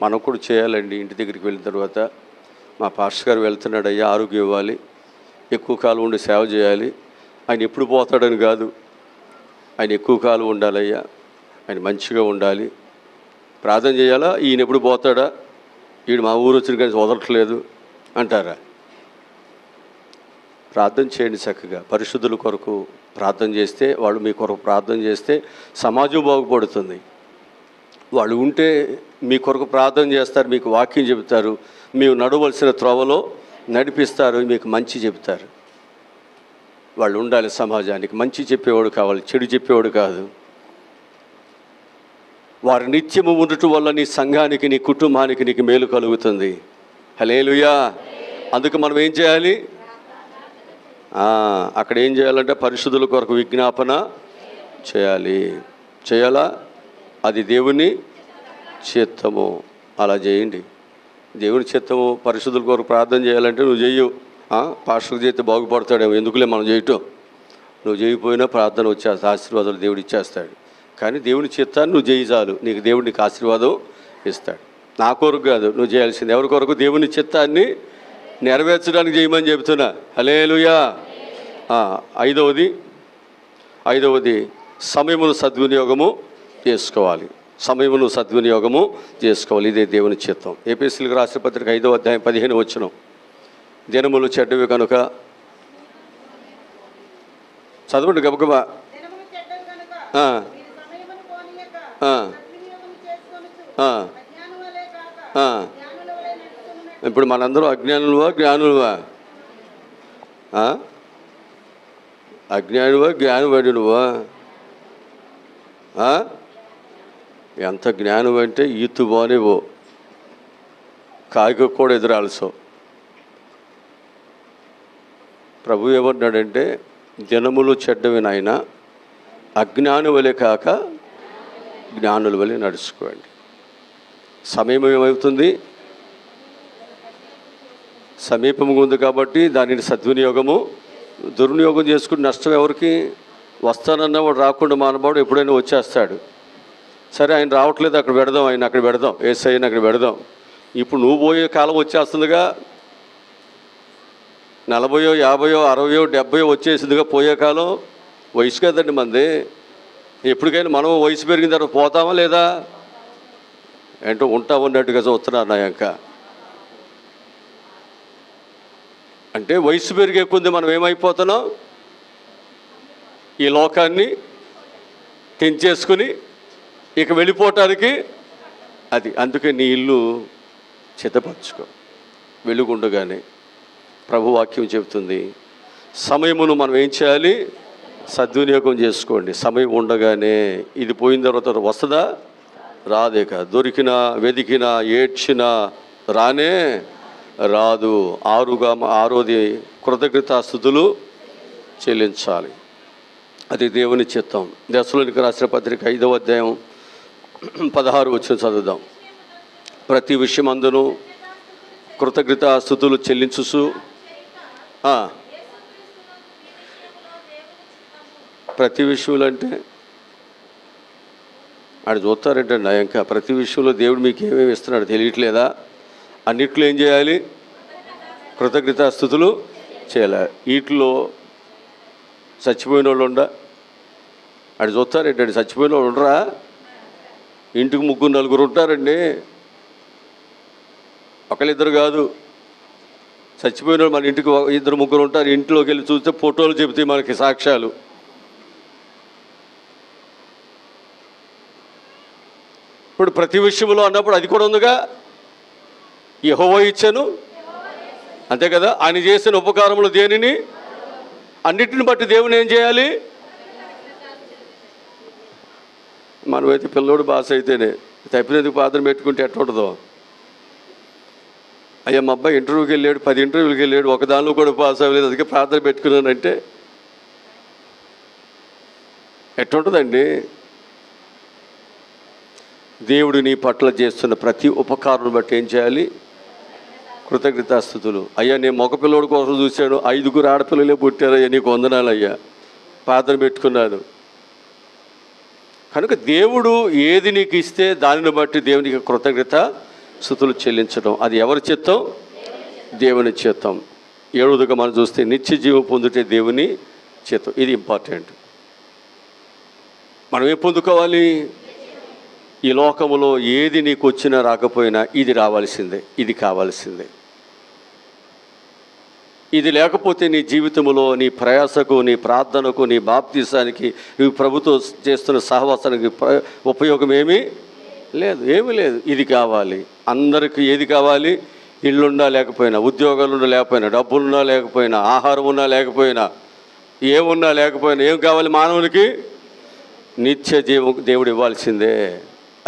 Speaker 1: మనం కూడా చేయాలండి. ఇంటి దగ్గరికి వెళ్ళిన తర్వాత మా పాస్టర్ గారు వెళ్తున్నాడు, అయ్యా ఆరోగ్యం ఇవ్వాలి, ఎక్కువ కాలం ఉండి సేవ చేయాలి. ఆయన ఎప్పుడు పోతాడని కాదు, ఆయన ఎక్కువ కాలం ఉండాలయ్యా, ఆయన మంచిగా ఉండాలి, ప్రార్థన చేయాలా. ఈయన ఎప్పుడు పోతాడా, ఈయన మా ఊరు వచ్చిన కానీ వదలట్లేదు అంటారా? ప్రార్థన చేయండి చక్కగా. పరిశుద్ధుల కొరకు ప్రార్థన చేస్తే, వాళ్ళు మీ కొరకు ప్రార్థన చేస్తే సమాజం బాగుపడుతుంది. వాళ్ళు ఉంటే మీ కొరకు ప్రార్థన చేస్తారు, మీకు వాక్యం చెబుతారు, మీరు నడవలసిన త్రోవలో నడిపిస్తారు, మీకు మంచి చెబుతారు. వాళ్ళు ఉండాలి. సమాజానికి మంచి చెప్పేవాడు కావాలి, చెడు చెప్పేవాడు కాదు. వారు నిత్యము ఉండటం వల్ల నీ సంఘానికి, నీ కుటుంబానికి నీకు మేలు కలుగుతుంది. హల్లెలూయా. అందుకు మనం ఏం చేయాలి? అక్కడ ఏం చేయాలంటే పరిశుద్ధుల కొరకు విజ్ఞాపన చేయాలా? అది దేవుని చిత్తము. అలా చేయండి. దేవుని చిత్తము. పరిశుద్ధుల కొరకు ప్రార్థన చేయాలంటే నువ్వు చెయ్యు. పాస్టర్కి చేస్తే బాగుపడతాడేమో, ఎందుకులే మనం చేయటం. నువ్వు చేయకపోయినా ప్రార్థన వచ్చేస్తా, ఆశీర్వాదాలు దేవుడు ఇచ్చేస్తాడు. కానీ దేవుని చిత్తాన్ని నువ్వు చేయి చాలు, నీకు దేవుడు నీకు ఆశీర్వాదం ఇస్తాడు. నా కొరకు కాదు నువ్వు చేయాల్సింది. ఎవరి కొరకు? దేవుని చిత్తాన్ని నెరవేర్చడానికి చేయమని చెబుతున్నా. హల్లెలూయా. ఐదవది సమయమును సద్వినియోగము చేసుకోవాలి. ఇదే దేవుని చిత్తం. ఎఫెసీయులకు రాసిన పత్రిక 5వ అధ్యాయం 15 వచనం. దినములు చెడ్డవి కనుక చదవండి గబగబా. ఆ, ఆ. ఇప్పుడు మనందరం అజ్ఞానులువా జ్ఞానులువా? అజ్ఞానువా జ్ఞానపడినువా? ఎంత జ్ఞానం అంటే ఈతు బానేవో కాయకు కూడా ఎదురాల్సో. ప్రభు ఏమన్నాడంటే జనములు చెడ్డవి నాయన, అజ్ఞాను వలె కాక జ్ఞానుల వలె నడుచుకోండి. సమయం ఏమవుతుంది? సమీపంగా ఉంది కాబట్టి దానిని సద్వినియోగము దుర్వినియోగం చేసుకుని నష్టం ఎవరికి? వస్తానన్నవాడు రాకుండా మానవాడు ఎప్పుడైనా వచ్చేస్తాడు. సరే ఆయన రావట్లేదు, అక్కడ పెడదాం, ఆయన అక్కడ పెడదాం, ఏసైని అక్కడ పెడదాం. ఇప్పుడు నువ్వు పోయే కాలం వచ్చేస్తుందిగా, 40, 50, 60, 70 వచ్చేసిందిగా పోయే కాలం. వయసు కదండి మంది. ఎప్పటికైనా మనం వయసు పెరిగిన తర్వాత పోతామా లేదా? ఏంటో ఉంటా ఉన్నట్టుగా చూస్తున్నారు నా యొక్క. అంటే వయసు పెరిగే కొద్ది మనం ఏమైపోతున్నాం? ఈ లోకాన్ని తెంచేసుకుని ఇక వెళ్ళిపోవటానికి అది. అందుకే నీ ఇల్లు చిత్తపరచుకో వెలుగుండగానే. ప్రభు వాక్యం చెబుతుంది సమయమును మనం ఏం చేయాలి? సద్వినియోగం చేసుకోండి. సమయం ఉండగానే. ఇది పోయిన తర్వాత వస్తుందా? రాదేక. దొరికినా వెతికినా ఏడ్చినా రానే రాదు. ఆరోది కృతజ్ఞతాస్తుతులు చెల్లించాలి. అది దేవుని చిత్తం. దశలోనికి రాసిన పత్రిక 5వ అధ్యాయం 16 వచనం చదువుదాం. ప్రతి విషయమందును కృతజ్ఞతాస్తుతులు చెల్లించుచు. ప్రతి విషయంలో అంటే ఆడు చూస్తారంటే ఇంకా ప్రతి విషయంలో దేవుడు మీకు ఏమేమి ఇస్తున్నాడు తెలియట్లేదా? అన్నిట్లో ఏం చేయాలి? కృతజ్ఞతాస్తుతులు చేయాలి. వీటిలో చచ్చిపోయిన వాళ్ళు ఉండా? ఆడు చూస్తారేంటండి, చచ్చిపోయిన వాళ్ళు ఉండరా? ఇంటికి 3, 4 ఉంటారండి, ఒకళ్ళిద్దరు కాదు. చచ్చిపోయిన వాళ్ళు మన ఇంటికి 2, 3 ఉంటారు. ఇంట్లోకి వెళ్ళి చూస్తే ఫోటోలు చెబుతాయి మనకి సాక్ష్యాలు. ఇప్పుడు ప్రతి విషయంలో అన్నప్పుడు అది కూడా ఉందిగా. యెహోవా ఇచ్చాను, అంతే కదా. ఆయన చేసిన ఉపకారములు దేనిని? అన్నిటిని బట్టి దేవుని ఏం చేయాలి? మనమైతే పిల్లోడు పాస్ అయితేనే తప్పినందుకు పాత్ర పెట్టుకుంటే ఎట్లా ఉంటుందో. అయ్యా మా అబ్బాయి ఇంటర్వ్యూకి వెళ్ళాడు, 10 ఇంటర్వ్యూకి వెళ్ళాడు, ఒక దానిలో కూడా పాస్ అవ్వలేదు, అందుకే ప్రార్థన పెట్టుకున్నానంటే ఎట్లుంటుందండి? దేవుడు నీ పట్ల చేస్తున్న ప్రతి ఉపకారం బట్టి ఏం చేయాలి? కృతజ్ఞతాస్తుతులు. అయ్యా నేను మగ పిల్లోడి కోసం చూశాను, 5 ఆడపిల్లలే పుట్టారయ్యా, నీకు వందనాలు అయ్యా, ప్రార్థన పెట్టుకున్నాను. కనుక దేవుడు ఏది నీకు ఇస్తే దానిని బట్టి దేవునికి కృతజ్ఞత స్తుతులు చెల్లించడం అది ఎవరి చిత్తం? దేవుని చిత్తం. 7వదిగా మనం చూస్తే నిత్య జీవం పొందుటే దేవుని చిత్తం. ఇది ఇంపార్టెంట్. మనం ఏం పొందుకోవాలి? ఈ లోకములో ఏది నీకు వచ్చినా రాకపోయినా ఇది రావాల్సిందే, ఇది కావాల్సిందే. ఇది లేకపోతే నీ జీవితంలో నీ ప్రయాసకు, నీ ప్రార్థనకు, నీ బాప్తీసానికి, నువ్వు ప్రభుత్వం చేస్తున్న సహవాసానికి ఉపయోగం ఏమీ లేదు, ఏమీ లేదు. ఇది కావాలి. అందరికీ ఏది కావాలి? ఇల్లున్నా లేకపోయినా, ఉద్యోగాలున్నా లేకపోయినా, డబ్బులున్నా లేకపోయినా, ఆహారం ఉన్నా లేకపోయినా, ఏమున్నా లేకపోయినా ఏం కావాలి మానవునికి? నిత్య దేవుడు ఇవ్వాల్సిందే.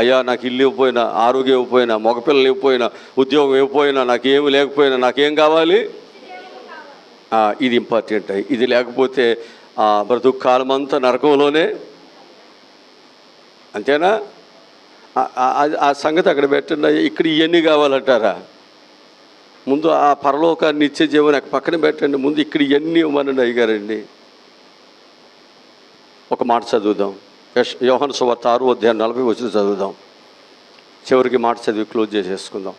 Speaker 1: అయ్యా నాకు ఇల్లు ఇవ్వకపోయినా, ఆరోగ్యం ఇవ్వకపోయినా, మగపిల్లలు ఇవ్వకపోయినా, ఉద్యోగం ఇవ్వకపోయినా, నాకేమి లేకపోయినా నాకేం కావాలి? ఇది ఇంపార్టెంట్. ఇది లేకపోతే బ్రతుకు కాలం అంతా నరకంలోనే. అంతేనా? ఆ సంగతి అక్కడ పెట్టండి. ఇక్కడ ఇవన్నీ కావాలంటారా? ముందు ఆ పరలోకాన్ని నిత్య జీవనం పక్కన పెట్టండి, ముందు ఇక్కడ ఇవన్నీ ఇవ్వమనండి అయ్యగారండి. ఒక మాట చదువుదాం. యోహాను సువార్త 6వ అధ్యాయం 40 వచనం చదువుదాం. చివరికి మాట చదివి క్లోజ్ చేసేసుకుందాం.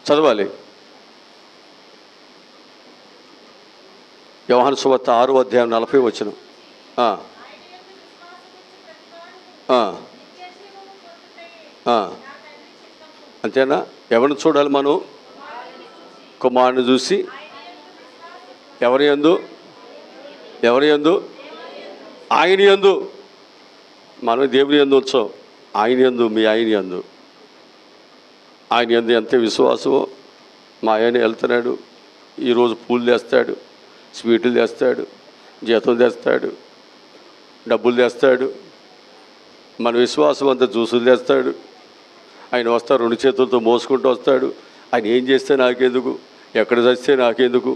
Speaker 1: చదవాలి. యోహాను సువార్త 6వ అధ్యాయం 40 వచనం. అంతేనా? ఎవరిని చూడాలి మనం? కుమారుని చూసి. ఎవరి యందు? ఎవరి యందు? ఆయన యందు. మనం దేవుని యందు ఉంచాం. ఆయన యందు, మీ ఆయన యందు, ఆయన యందు ఎంత విశ్వాసమో మా ఆయన వెళ్తున్నాడు, ఈరోజు పూలు తెస్తాడు, స్వీట్లు తెస్తాడు, జీతం తెస్తాడు, డబ్బులు తెస్తాడు, మన విశ్వాసం అంతా జ్యూసులు తెస్తాడు. ఆయన వస్తాడు, 2 చేతులతో మోసుకుంటూ వస్తాడు. ఆయన ఏం చేస్తే నాకెందుకు, ఎక్కడ చస్తే నాకెందుకు,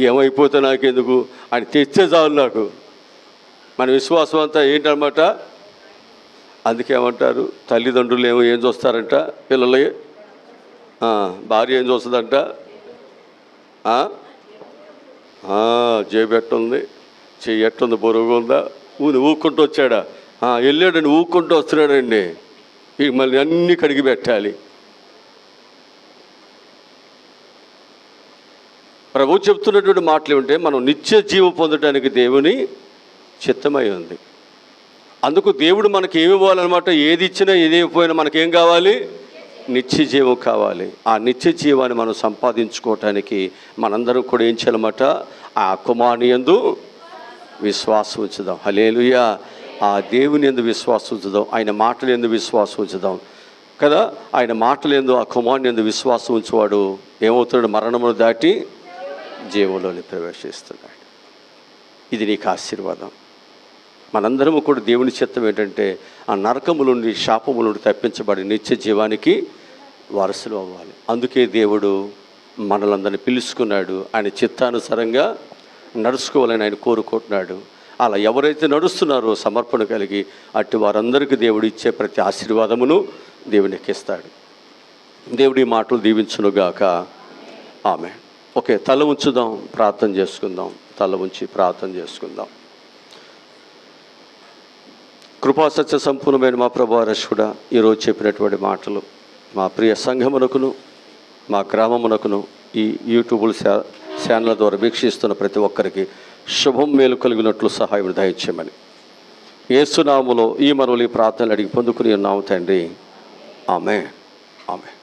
Speaker 1: ఏమైపోతే నాకెందుకు, ఆయన తెచ్చే చాలు నాకు. మన విశ్వాసం అంతా ఏంటన్నమాట. అందుకే ఏమంటారు, తల్లిదండ్రులు ఏం చూస్తారంట, పిల్లలు భార్య ఏం చూస్తుందంట, జేబు ఎట్టుంది, చెయ్యి ఎట్టుంది, బరువుగా ఉందా, ఊక్కుంటూ వచ్చాడా, వెళ్ళాడండి, ఊక్కుంటూ వస్తున్నాడండి, మళ్ళీ అన్నీ కడిగి పెట్టాలి. ప్రభు చెప్తున్నటువంటి మాటలు ఏమంటే, మనం నిత్య జీవం పొందడానికి దేవుని చిత్తమై ఉంది. అందుకు దేవుడు మనకి ఏమి ఇవ్వాలన్నమాట, ఏది ఇచ్చినా ఏది ఇవ్వకపోయినా మనకేం కావాలి, నిత్య జీవం కావాలి. ఆ నిత్య జీవాన్ని మనం సంపాదించుకోవటానికి మనందరం కూడా ఏం చేయాలన్నమాట, ఆ కుమారుని యందు విశ్వాసం ఉంచుదాం. హల్లెలూయా. ఆ దేవుని యందు విశ్వాసం ఉంచుదాం, ఆయన మాటలు యందు విశ్వాసం ఉంచుదాం కదా. ఆయన మాటలు యందు, ఆ కుమారుని యందు విశ్వాసం ఉంచేవాడు ఏమవుతాడు, మరణమును దాటి జీవంలోని ప్రవేశిస్తున్నాడు. ఇది నీకు ఆశీర్వాదం. మనందరము కూడా దేవుని చిత్తం ఏంటంటే, ఆ నరకము నుండి, శాపము నుండి తప్పించబడి నిత్య జీవానికి వారసులు అవ్వాలి. అందుకే దేవుడు మనలందరినీ పిలుచుకున్నాడు. ఆయన చిత్తానుసారంగా నడుచుకోవాలని ఆయన కోరుకుంటున్నాడు. అలా ఎవరైతే నడుస్తున్నారో సమర్పణ కలిగి, అట్టి వారందరికీ దేవుడు ఇచ్చే ప్రతి ఆశీర్వాదమును దేవునికి ఇస్తాడు. దేవుడి మాటలు దీవించునుగాక. ఆమె. ఓకే, తల ఉంచుదాం, ప్రార్థన చేసుకుందాం. తల ఉంచి ప్రార్థన చేసుకుందాం. కృపా సత్య సంపూర్ణమైన మా ప్రభువా రక్షకుడా, ఈరోజు చెప్పినటువంటి మాటలు మా ప్రియ సంఘమునకును, మా గ్రామమునకును, ఈ యూట్యూబ్ ఛానల్ ద్వారా వీక్షిస్తున్న ప్రతి ఒక్కరికి శుభం మేలు కలిగినట్లు సహాయం దయచేయమని యేసు నామములో ఈ మనవులు ఈ ప్రార్థనలు అడిగి పొందుకుని ఉన్నాము తండ్రి. ఆమెన్. ఆమెన్.